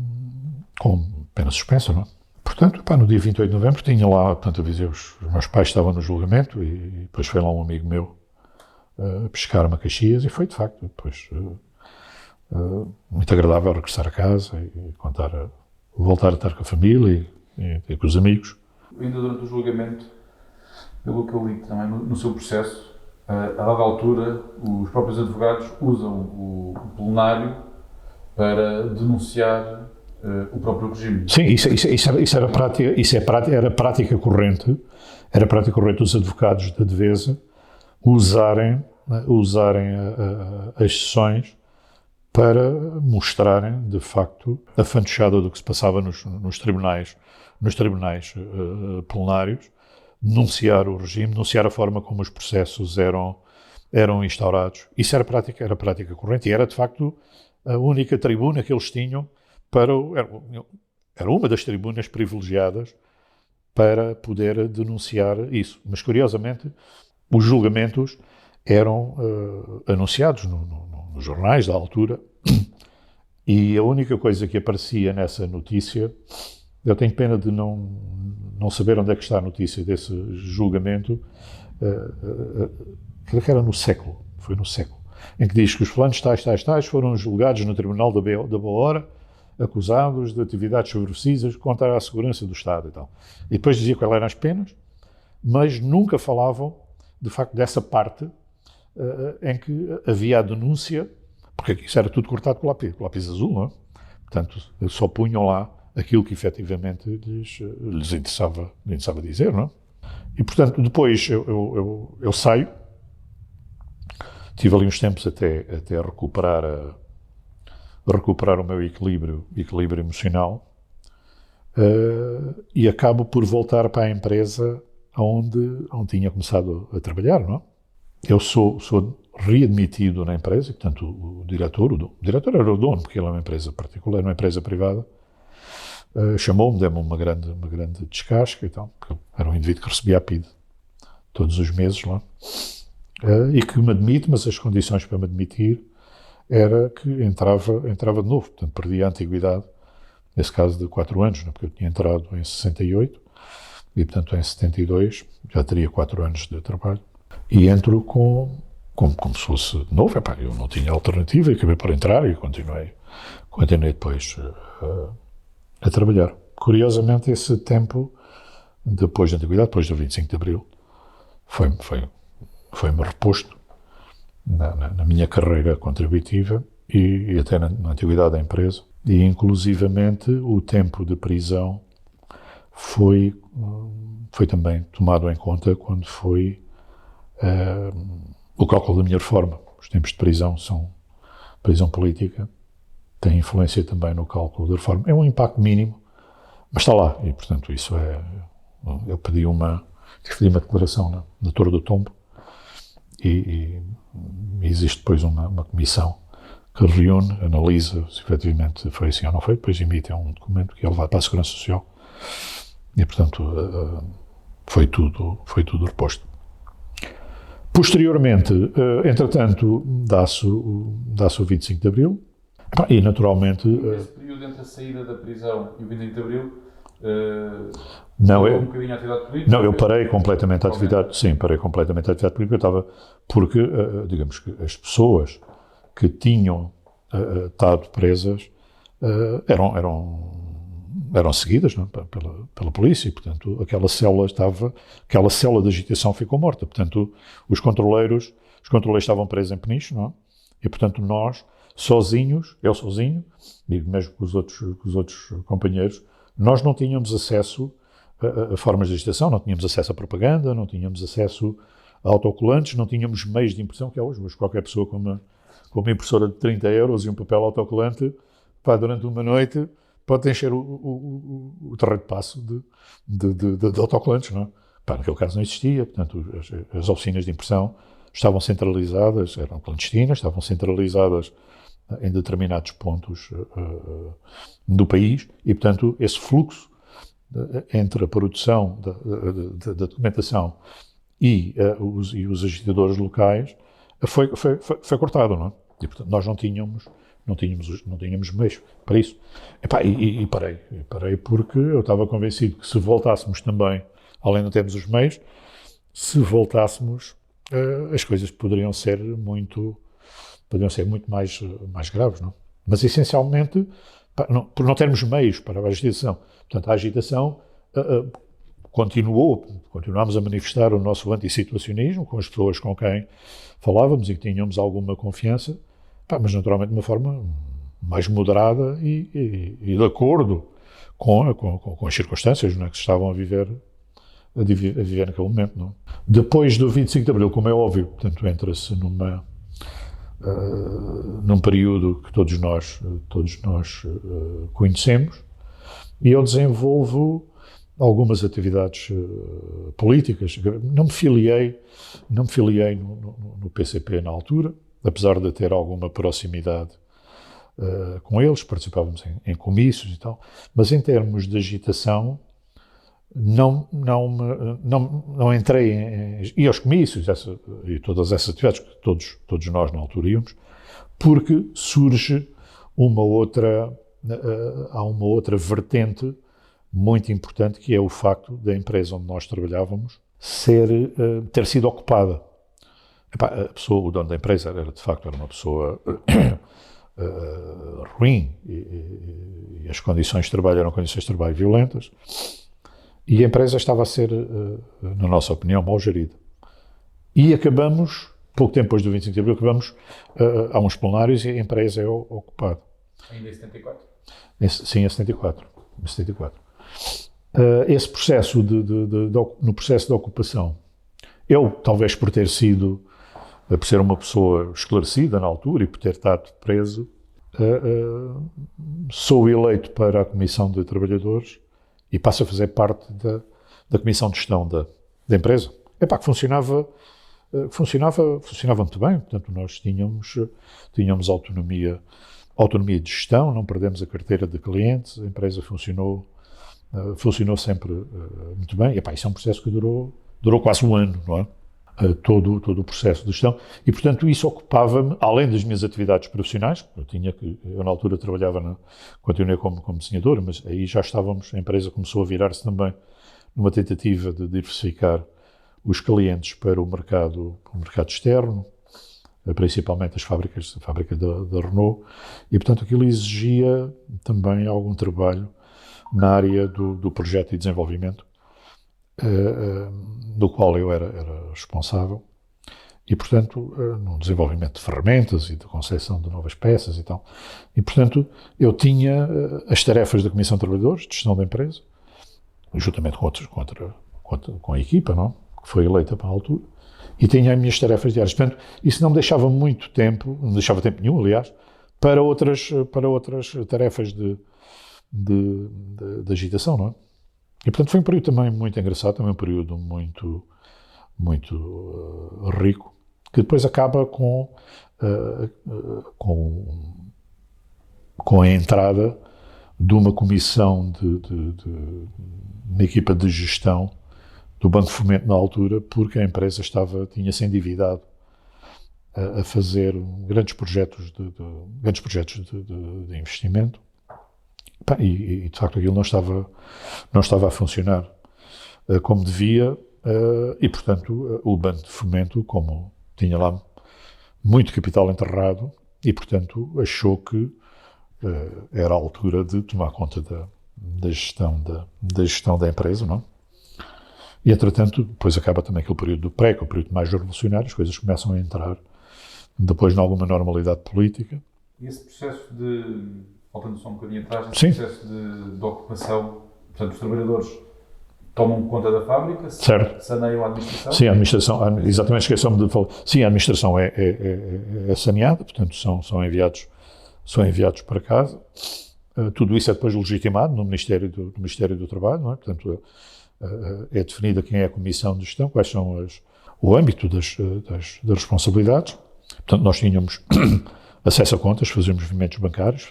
pena suspensa, não é? Portanto, no dia 28 de novembro tinha lá, portanto, avisei os meus pais estavam no julgamento e depois foi lá um amigo meu pescar-me a Caxias e foi, de facto, depois muito agradável regressar a casa e voltar a estar com a família e com os amigos. Ainda durante o julgamento, pelo que eu li também no seu processo, a dada altura, os próprios advogados usam o plenário para denunciar o próprio regime. Sim, isso era prática corrente. Era prática corrente os advogados da defesa usarem as sessões para mostrarem, de facto, a fantochada do que se passava nos tribunais plenários, denunciar o regime, denunciar a forma como os processos eram instaurados. Isso era prática corrente e era, de facto, a única tribuna que eles tinham era uma das tribunas privilegiadas para poder denunciar isso. Mas, curiosamente, os julgamentos eram anunciados nos jornais da altura e a única coisa que aparecia nessa notícia, eu tenho pena de não saber onde é que está a notícia desse julgamento, que era no Século, foi no Século. em que diz que os fulanos tais foram julgados no Tribunal da Boa Hora, acusados de atividades subversivas contra a segurança do Estado e tal. E depois dizia quais eram as penas, mas nunca falavam, de facto, dessa parte em que havia a denúncia, porque isso era tudo cortado com lápis azul, não é? Portanto, só punham lá aquilo que efetivamente lhes interessava dizer, não é? E, portanto, depois eu saio, tive ali uns tempos até recuperar o meu equilíbrio emocional, e acabo por voltar para a empresa onde tinha começado a trabalhar, não é? Eu sou readmitido na empresa, e, portanto, o diretor era o dono, porque ele é uma empresa particular, uma empresa privada, chamou-me, deu-me uma grande descasca e tal, porque era um indivíduo que recebia a PID todos os meses lá, e que me admite, mas as condições para me admitir era que entrava de novo, portanto, perdia a antiguidade, nesse caso de 4 anos, né, porque eu tinha entrado em 68, e, portanto, em 72 já teria 4 anos de trabalho, e entro como se fosse novo. Epá, eu não tinha alternativa, e acabei por entrar e continuei depois a trabalhar. Curiosamente, esse tempo, depois da antiguidade, depois do 25 de Abril, foi-me reposto na minha carreira contributiva e até na antiguidade da empresa. E, inclusivamente, o tempo de prisão foi também tomado em conta quando foi o cálculo da minha reforma. Os tempos de prisão prisão política, tem influência também no cálculo da reforma. É um impacto mínimo, mas está lá. E, portanto, isso é... Eu pedi uma declaração na Torre do Tombo, e existe depois uma comissão que reúne, analisa se efetivamente foi assim ou não foi, depois emite um documento que é levado para a Segurança Social, e, portanto, foi tudo reposto. Posteriormente, entretanto, dá-se o 25 de Abril, e naturalmente... Esse período entre a saída da prisão e o 25 de Abril, um bocadinho a atividade política? Não, eu parei completamente a atividade, sim, parei completamente a atividade política, porque, digamos que as pessoas que tinham estado presas eram seguidas, não é, pela polícia, e, portanto, aquela célula de agitação ficou morta. Portanto, os controleiros estavam presos em Peniche, não é? E, portanto, nós, eu sozinho, digo mesmo com os outros companheiros, nós não tínhamos acesso a formas de agitação, não tínhamos acesso à propaganda, não tínhamos acesso a autocolantes, não tínhamos meios de impressão, que é hoje. Mas qualquer pessoa com uma impressora de 30 euros e um papel autocolante, durante uma noite, pode encher o terreno de passo de autocolantes, não é? Naquele caso não existia, portanto, as oficinas de impressão estavam centralizadas, eram clandestinas, estavam centralizadas em determinados pontos do país, e, portanto, esse fluxo entre a produção da documentação e os agitadores locais foi cortado, não é? E, portanto, nós não tínhamos meios para isso. E parei porque eu estava convencido que, se voltássemos também, além de não termos os meios, se voltássemos, as coisas poderiam ser muito mais graves, não? Mas, essencialmente, por não termos meios para a agitação. Portanto, a agitação continuámos a manifestar o nosso antissituacionismo com as pessoas com quem falávamos e que tínhamos alguma confiança, mas naturalmente de uma forma mais moderada e de acordo com as circunstâncias, não é, que se estavam a viver naquele momento. Não? Depois do 25 de Abril, como é óbvio, portanto, entra-se num período que todos nós conhecemos, e eu desenvolvo algumas atividades políticas. Não me filiei no PCP na altura, apesar de ter alguma proximidade com eles, participávamos em comícios e tal, mas em termos de agitação não entrei e aos comícios e todas essas atividades que todos nós na altura íamos, porque surge há uma outra vertente muito importante, que é o facto da empresa onde nós trabalhávamos ter sido ocupada A pessoa, o dono da empresa era de facto uma pessoa ruim e as condições de trabalho eram condições de trabalho violentas e a empresa estava a ser, na nossa opinião, mal gerida. E acabamos, pouco tempo depois do 25 de Abril, acabamos há uns plenários e a empresa é ocupada. Ainda em 74? Sim, em 74. Esse processo no processo de ocupação, eu, talvez por ter sido, por ser uma pessoa esclarecida na altura e por ter estado preso, sou eleito para a Comissão de Trabalhadores e passo a fazer parte da Comissão de Gestão da empresa. Que funcionava muito bem, portanto nós tínhamos autonomia de gestão, não perdemos a carteira de clientes, a empresa funcionou sempre muito bem. Isso é um processo que durou quase um ano, não é? Todo o processo de gestão. E, portanto, isso ocupava-me, além das minhas atividades profissionais, eu na altura continuei como desenhador, mas aí já estávamos, a empresa começou a virar-se também numa tentativa de diversificar os clientes para o mercado externo, principalmente a fábrica da Renault, e, portanto, aquilo exigia também algum trabalho na área do projeto e desenvolvimento, do qual eu era responsável, e, portanto, no desenvolvimento de ferramentas e de concepção de novas peças e tal. E, portanto, eu tinha as tarefas da Comissão de Trabalhadores, de gestão da empresa, juntamente com a equipa, não? Que foi eleita para a altura, e tinha as minhas tarefas diárias. Portanto, isso não me deixava muito tempo, não me deixava tempo nenhum, aliás, para outras tarefas de agitação, não é? E, portanto, foi um período também muito engraçado, também um período muito rico, que depois acaba com a entrada de uma comissão de equipa de gestão do Banco de Fomento na altura, porque a empresa tinha-se endividado a fazer grandes projetos de investimento. E, de facto, aquilo não estava a funcionar como devia, e, portanto, o Banco de Fomento, como tinha lá muito capital enterrado, e, portanto, achou que era a altura de tomar conta da gestão da empresa, não? E, entretanto, depois acaba também aquele período do PREC, o período mais revolucionário, as coisas começam a entrar depois em alguma normalidade política. E esse processo voltando só um bocadinho atrás, esse Sim. processo de ocupação, portanto, os trabalhadores tomam conta da fábrica, saneiam a administração? Sim, a administração, exatamente, esqueci-me de falar. Sim, a administração é saneada, portanto, são enviados para casa. Tudo isso é depois legitimado no Ministério do Trabalho, não é? Portanto, é definida quem é a Comissão de Gestão, quais são o âmbito das responsabilidades. Portanto, nós tínhamos acesso a contas, fazíamos movimentos bancários,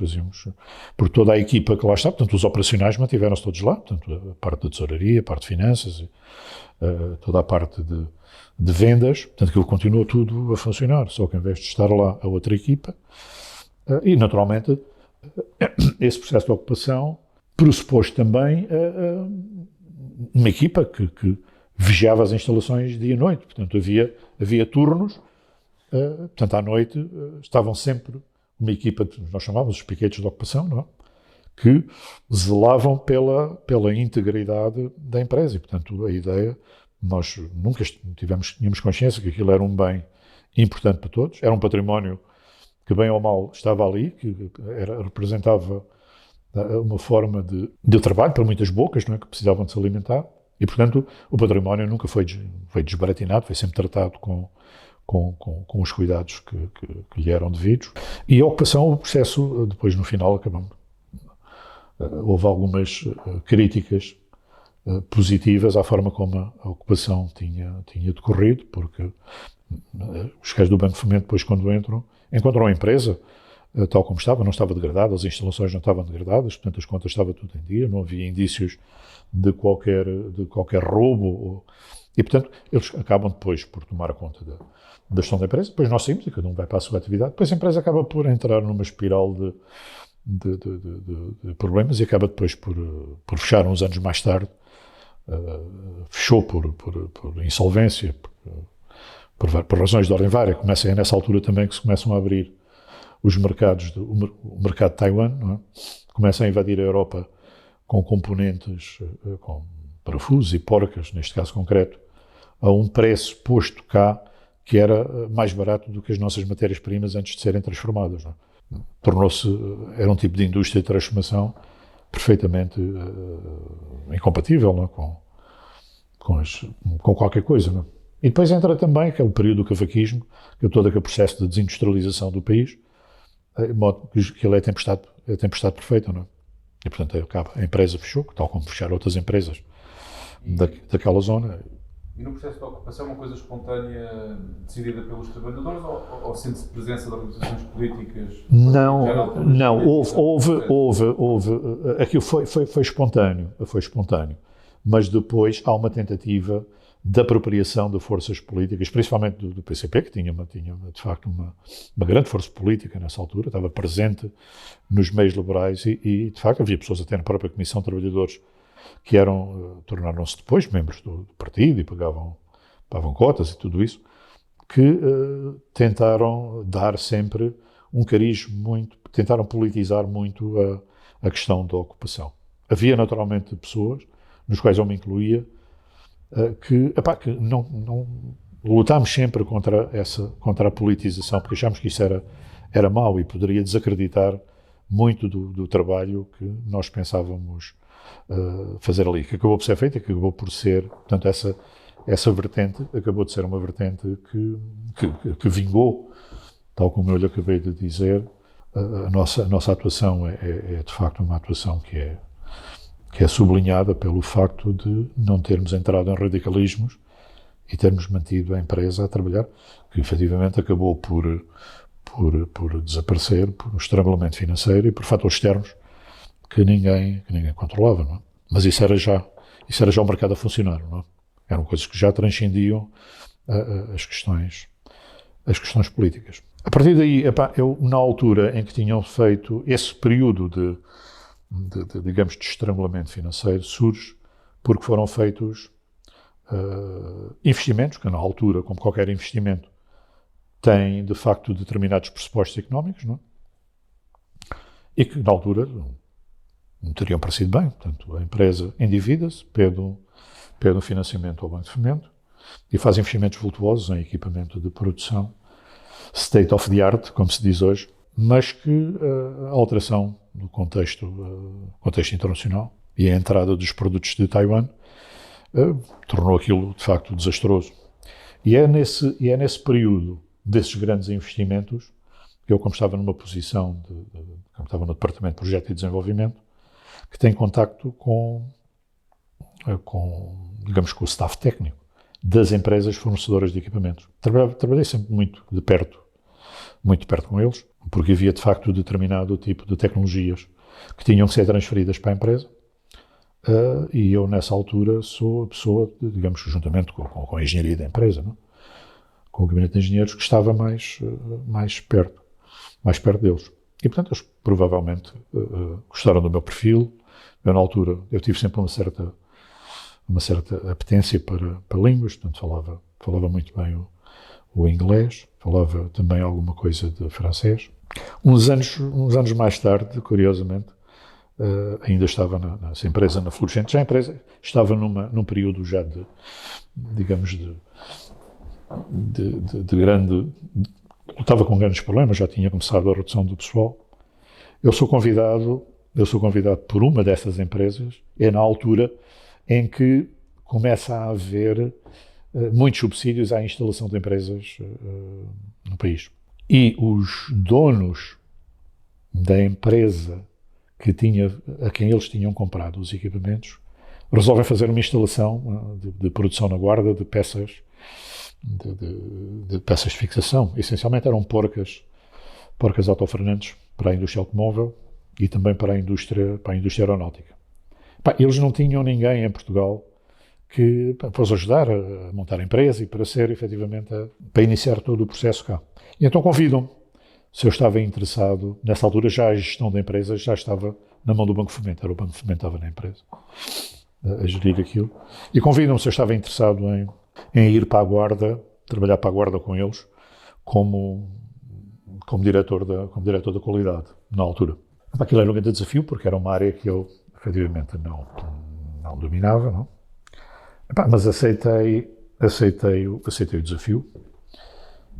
por toda a equipa que lá está, portanto, os operacionais mantiveram-se todos lá, portanto, a parte da tesouraria, a parte de finanças, toda a parte de vendas, portanto, aquilo continua tudo a funcionar, só que em vez de estar lá a outra equipa, e naturalmente, esse processo de ocupação pressupôs também uma equipa que vigiava as instalações dia e noite, portanto, havia turnos. Portanto, à noite estavam sempre uma equipa, nós chamávamos os piquetes de ocupação, não é? Que zelavam pela integridade da empresa. E, portanto, a ideia, nós nunca tínhamos consciência que aquilo era um bem importante para todos, era um património que, bem ou mal, estava ali, que representava uma forma de trabalho para muitas bocas, não é? Que precisavam de se alimentar. E, portanto, o património nunca foi desbaratinado, foi sempre tratado com os cuidados que lhe eram devidos. E a ocupação, o processo, depois no final acabamos. Houve algumas críticas positivas à forma como a ocupação tinha decorrido, porque os gajos do Banco de Fomento, depois, quando encontram a empresa tal como estava, não estava degradada, as instalações não estavam degradadas, portanto as contas estavam tudo em dia, não havia indícios de qualquer roubo. E, portanto, eles acabam depois por tomar conta da gestão da empresa, depois nós saímos e cada um vai para a sua atividade, depois a empresa acaba por entrar numa espiral de problemas e acaba depois por fechar uns anos mais tarde, fechou por insolvência, por razões de ordem vária. É nessa altura também que se começam a abrir os mercados, o mercado de Taiwan, não é? Começa a invadir a Europa com componentes, com parafusos e porcas, neste caso concreto, a um preço posto cá que era mais barato do que as nossas matérias-primas antes de serem transformadas. Não é? Era um tipo de indústria de transformação perfeitamente incompatível, não é? com qualquer coisa. Não é? E depois entra também aquele período do cavaquismo, que é todo aquele processo de desindustrialização do país, de modo que ele é a tempestade perfeita, não é? E, portanto, a empresa fechou, tal como fecharam outras empresas daquela zona. E no processo de ocupação é uma coisa espontânea, decidida pelos trabalhadores, ou sente-se presença de organizações políticas? Não, houve. Aquilo foi espontâneo, mas depois há uma tentativa de apropriação de forças políticas, principalmente do PCP, que tinha de facto uma grande força política nessa altura, estava presente nos meios liberais e de facto havia pessoas até na própria Comissão de Trabalhadores que tornaram-se depois membros do partido e pagavam cotas e tudo isso, que tentaram dar sempre um cariz tentaram politizar muito a questão da ocupação. Havia naturalmente pessoas, nos quais eu me incluía, que não lutámos sempre contra a politização, porque achámos que isso era mau e poderia desacreditar muito do trabalho que nós pensávamos fazer ali, que acabou por ser feito e que acabou por ser, portanto, essa vertente acabou de ser uma vertente que vingou, tal como eu lhe acabei de dizer. A nossa atuação é de facto uma atuação que é sublinhada pelo facto de não termos entrado em radicalismos e termos mantido a empresa a trabalhar, que efetivamente acabou por desaparecer por um estrangulamento financeiro e por fatores externos que ninguém controlava, não é? Mas isso era já o mercado a funcionar, não é? Eram coisas que já transcendiam as questões políticas. A partir daí, eu, na altura em que tinham feito esse período digamos, de estrangulamento financeiro, surge porque foram feitos investimentos, que na altura, como qualquer investimento, têm, de facto, determinados pressupostos económicos, não é? E que, na altura, não teriam parecido bem. Portanto, a empresa endivida-se, pede um financiamento ao Banco de Fomento e faz investimentos vultuosos em equipamento de produção state of the art, como se diz hoje, mas que a alteração do contexto internacional e a entrada dos produtos de Taiwan tornou aquilo, de facto, desastroso. E é nesse período desses grandes investimentos que eu, como estava numa posição como estava no Departamento de Projeto e Desenvolvimento, que tenho contacto com o staff técnico das empresas fornecedoras de equipamentos. Trabalhei sempre muito de perto com eles, porque havia, de facto, determinado tipo de tecnologias que tinham que ser transferidas para a empresa, e eu, nessa altura, sou a pessoa, digamos, juntamente com a engenharia da empresa, não? Com o gabinete de engenheiros, que estava mais perto deles. E, portanto, eles provavelmente gostaram do meu perfil. Eu, na altura, eu tive sempre uma certa apetência para línguas, portanto, falava muito bem o inglês, falava também alguma coisa de francês. Uns anos mais tarde, curiosamente, ainda estava nessa empresa, na Fluorescente. Já a empresa estava num período já de grande... Estava com grandes problemas, já tinha começado a redução do pessoal. Eu sou convidado por uma dessas empresas, na altura em que começa a haver muitos subsídios à instalação de empresas no país. E os donos da empresa a quem eles tinham comprado os equipamentos resolvem fazer uma instalação de produção na Guarda de peças de peças de fixação. Essencialmente eram porcas alto-frenantes para a indústria automóvel e também para a indústria aeronáutica. Eles não tinham ninguém em Portugal para os ajudar a montar a empresa e para efetivamente, para iniciar todo o processo cá. E então convidam-me, se eu estava interessado. Nessa altura já a gestão da empresa já estava na mão do Banco de Fomento, era o Banco de Fomento que estava na empresa a gerir aquilo, e convidam-me se eu estava interessado em ir para a Guarda trabalhar para a Guarda com eles como diretor da qualidade, na altura. Aquilo era um grande desafio, porque era uma área que eu, efetivamente, não dominava, não? Mas aceitei o desafio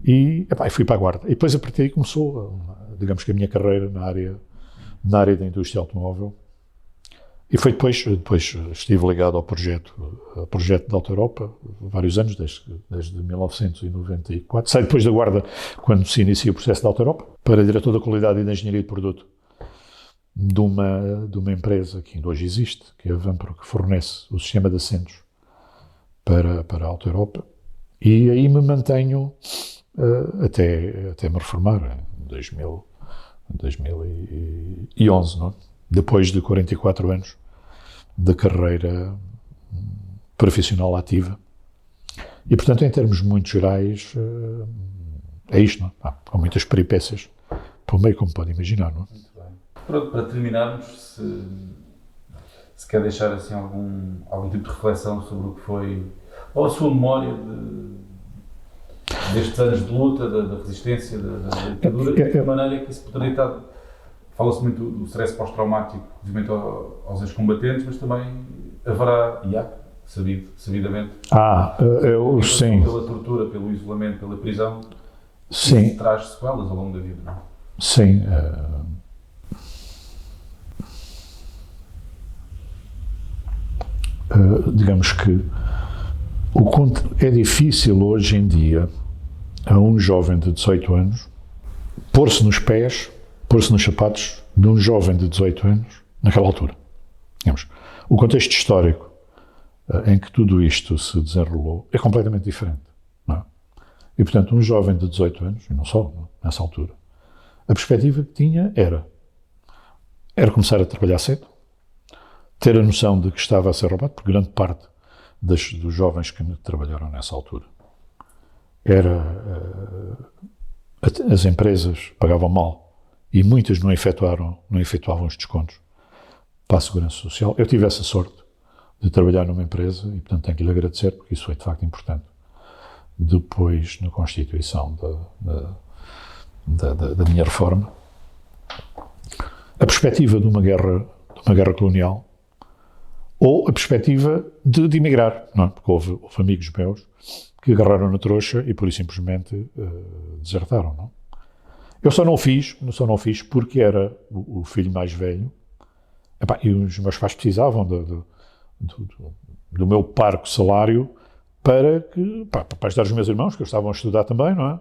e fui para a Guarda. E depois, a partir daí, começou, digamos que a minha carreira na área da indústria automóvel. E foi depois estive ligado ao projeto da Auto Europa, vários anos, desde 1994. Saí depois da Guarda, quando se inicia o processo da Auto Europa, para diretor da qualidade e da engenharia de produto de uma empresa que ainda hoje existe, que é a Vampro, que fornece o sistema de assentos para a Auto Europa. E aí me mantenho até me reformar, em 2011, não é? Depois de 44 anos de carreira profissional ativa. E, portanto, em termos muito gerais, é isto, não é? Com muitas peripécias, pelo meio, como pode imaginar, não é? Muito bem. Pronto, para terminarmos, se quer deixar assim algum tipo de reflexão sobre o que foi, ou a sua memória destes anos de luta, da resistência, da ditadura, de que maneira que isso poderia estar. Fala-se muito do stress pós-traumático devido aos ex-combatentes, mas também haverá, e há, sabidamente, sim. Pela tortura, pelo isolamento, pela prisão, sim. Que traz sequelas ao longo da vida, não é? Sim. Digamos que é difícil hoje em dia a um jovem de 18 anos pôr-se nos sapatos de um jovem de 18 anos naquela altura. Digamos, o contexto histórico em que tudo isto se desenrolou é completamente diferente. Não é? E, portanto, um jovem de 18 anos, e não só, nessa altura, a perspectiva que tinha era começar a trabalhar cedo, ter a noção de que estava a ser roubado, porque grande parte dos jovens que trabalharam nessa altura as empresas pagavam mal e muitas não efetuavam os descontos para a Segurança Social. Eu tive essa sorte de trabalhar numa empresa e, portanto, tenho que lhe agradecer, porque isso foi, de facto, importante. Depois, na constituição da minha reforma, a perspectiva de uma guerra colonial ou a perspectiva de emigrar, não é? Porque houve amigos meus que agarraram na trouxa e, pura e simplesmente, desertaram, não? Eu só não o fiz porque era o filho mais velho. E os meus pais precisavam do meu parco salário para ajudar os meus irmãos, que estavam a estudar também, não é?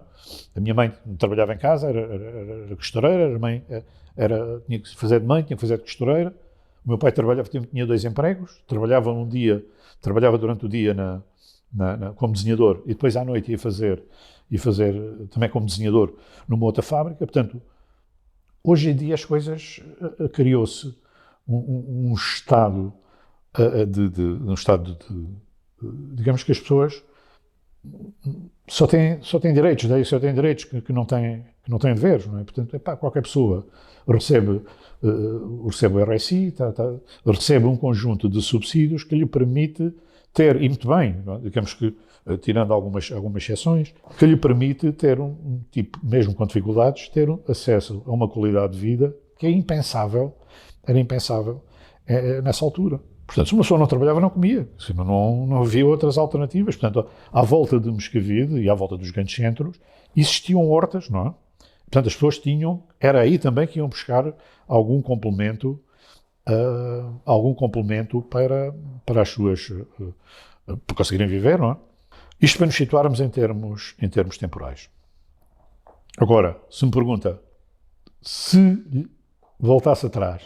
A minha mãe trabalhava em casa, era costureira, tinha que fazer de mãe, tinha que fazer de costureira. O meu pai tinha 2 empregos, trabalhava durante o dia como desenhador e depois à noite ia fazer também como desenhador numa outra fábrica. Portanto, hoje em dia as coisas, criou-se um estado digamos que as pessoas só têm direitos, que não têm deveres, não é? Portanto, qualquer pessoa recebe o RSI, recebe um conjunto de subsídios que lhe permite ter, e muito bem, não é? Digamos que, tirando algumas exceções, que lhe permite ter um tipo, mesmo com dificuldades, ter acesso a uma qualidade de vida que era impensável nessa altura. Portanto, se uma pessoa não trabalhava, não comia. Não havia outras alternativas. Portanto, à volta de Moscavide e à volta dos grandes centros, existiam hortas, não é? Portanto, as pessoas era aí também que iam buscar algum complemento para as suas, para conseguirem viver, não é? Isto para nos situarmos em termos temporais. Agora, se me pergunta, se voltasse atrás,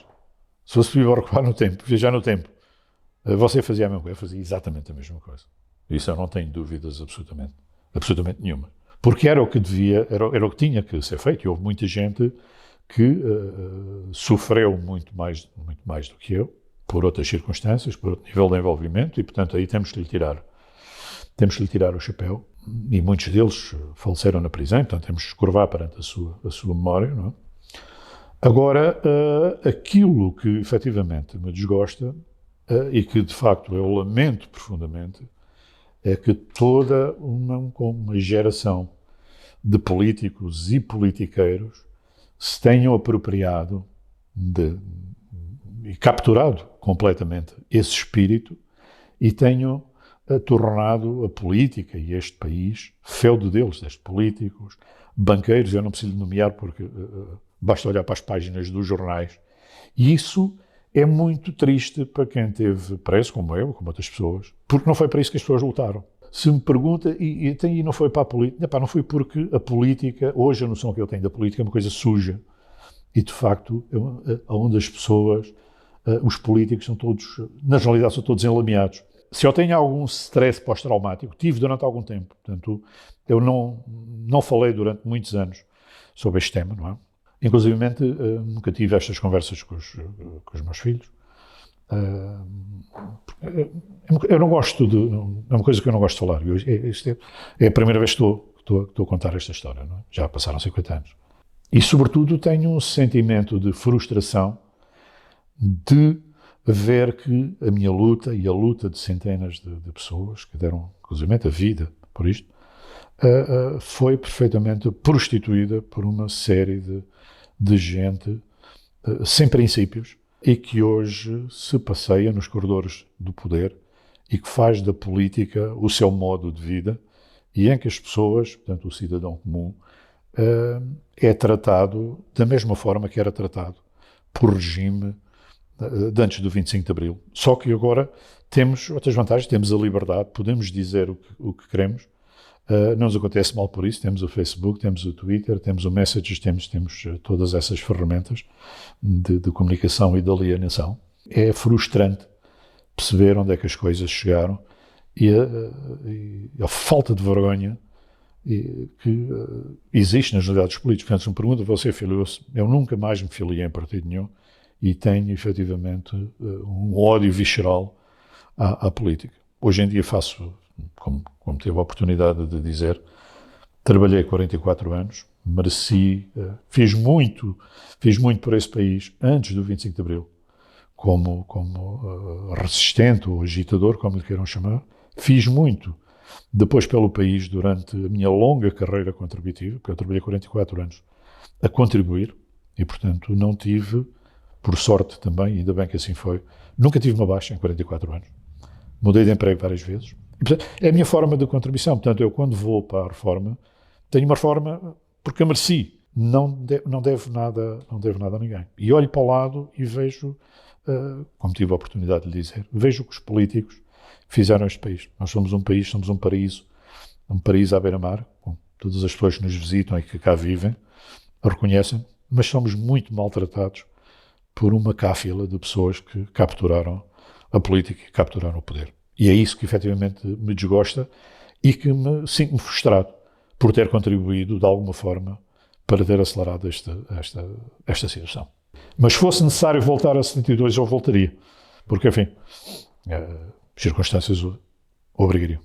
se fosse possível recuar no tempo, viajar no tempo, você fazia a mesma coisa? Eu fazia exatamente a mesma coisa. Isso eu não tenho dúvidas absolutamente nenhuma. Porque era o que era o que tinha que ser feito. E houve muita gente que sofreu muito mais do que eu, por outras circunstâncias, por outro nível de envolvimento, e portanto aí temos que lhe tirar o chapéu. E muitos deles faleceram na prisão, portanto temos que curvar perante a sua memória, não é? Agora, aquilo que efetivamente me desgosta, e que de facto eu lamento profundamente, é que toda uma geração de políticos e politiqueiros se tenham apropriado e capturado completamente esse espírito e tenham tornado a política e este país feudo deles, destes políticos, banqueiros. Eu não preciso nomear porque basta olhar para as páginas dos jornais. E isso é muito triste para quem teve preso, como eu, como outras pessoas, porque não foi para isso que as pessoas lutaram. Se me pergunta, e não foi para a política, não foi porque a política, hoje a noção que eu tenho da política é uma coisa suja. E, de facto, onde as pessoas, os políticos são todos, na realidade, são todos enlameados. Se eu tenho algum stress pós-traumático, tive durante algum tempo. Portanto, eu não falei durante muitos anos sobre este tema, não é? Inclusivamente, nunca tive estas conversas com os meus filhos. Eu não gosto é uma coisa que eu não gosto de falar. É a primeira vez que estou a contar esta história, não é? Já passaram 50 anos. E, sobretudo, tenho um sentimento de frustração de ver que a minha luta e a luta de centenas de pessoas que deram, inclusive, a vida por isto, foi perfeitamente prostituída por uma série de gente sem princípios e que hoje se passeia nos corredores do poder e que faz da política o seu modo de vida e em que as pessoas, portanto, o cidadão comum, é tratado da mesma forma que era tratado por regime de antes do 25 de Abril. Só que agora temos outras vantagens, temos a liberdade, podemos dizer o que queremos, não nos acontece mal por isso, temos o Facebook, temos o Twitter, temos o Messages, temos todas essas ferramentas de comunicação e de alienação. É frustrante perceber onde é que as coisas chegaram e a falta de vergonha que existe nas realidades políticas. Portanto, se me pergunta, você filiou-se? Eu nunca mais me filiei em partido nenhum e tenho, efetivamente, um ódio visceral à política. Hoje em dia faço, como tive a oportunidade de dizer, trabalhei 44 anos, mereci, fiz muito por esse país antes do 25 de Abril, como resistente ou agitador, como lhe queiram chamar. Fiz muito depois pelo país durante a minha longa carreira contributiva, porque eu trabalhei 44 anos a contribuir e, portanto, não tive, por sorte também, ainda bem que assim foi, nunca tive uma baixa em 44 anos. Mudei de emprego várias vezes. E, portanto, é a minha forma de contribuição. Portanto, eu quando vou para a reforma, tenho uma reforma porque a mereci. Não devo nada a ninguém. E olho para o lado e vejo, como tive a oportunidade de lhe dizer, vejo que os políticos fizeram este país. Nós somos um país, somos um paraíso à beira-mar, com todas as pessoas que nos visitam e que cá vivem, reconhecem, mas somos muito maltratados por uma cáfila de pessoas que capturaram a política e capturaram o poder. E é isso que efetivamente me desgosta e que me sinto frustrado por ter contribuído de alguma forma para ter acelerado esta situação. Mas se fosse necessário voltar a 72, eu voltaria. Porque, enfim, circunstâncias o obrigariam.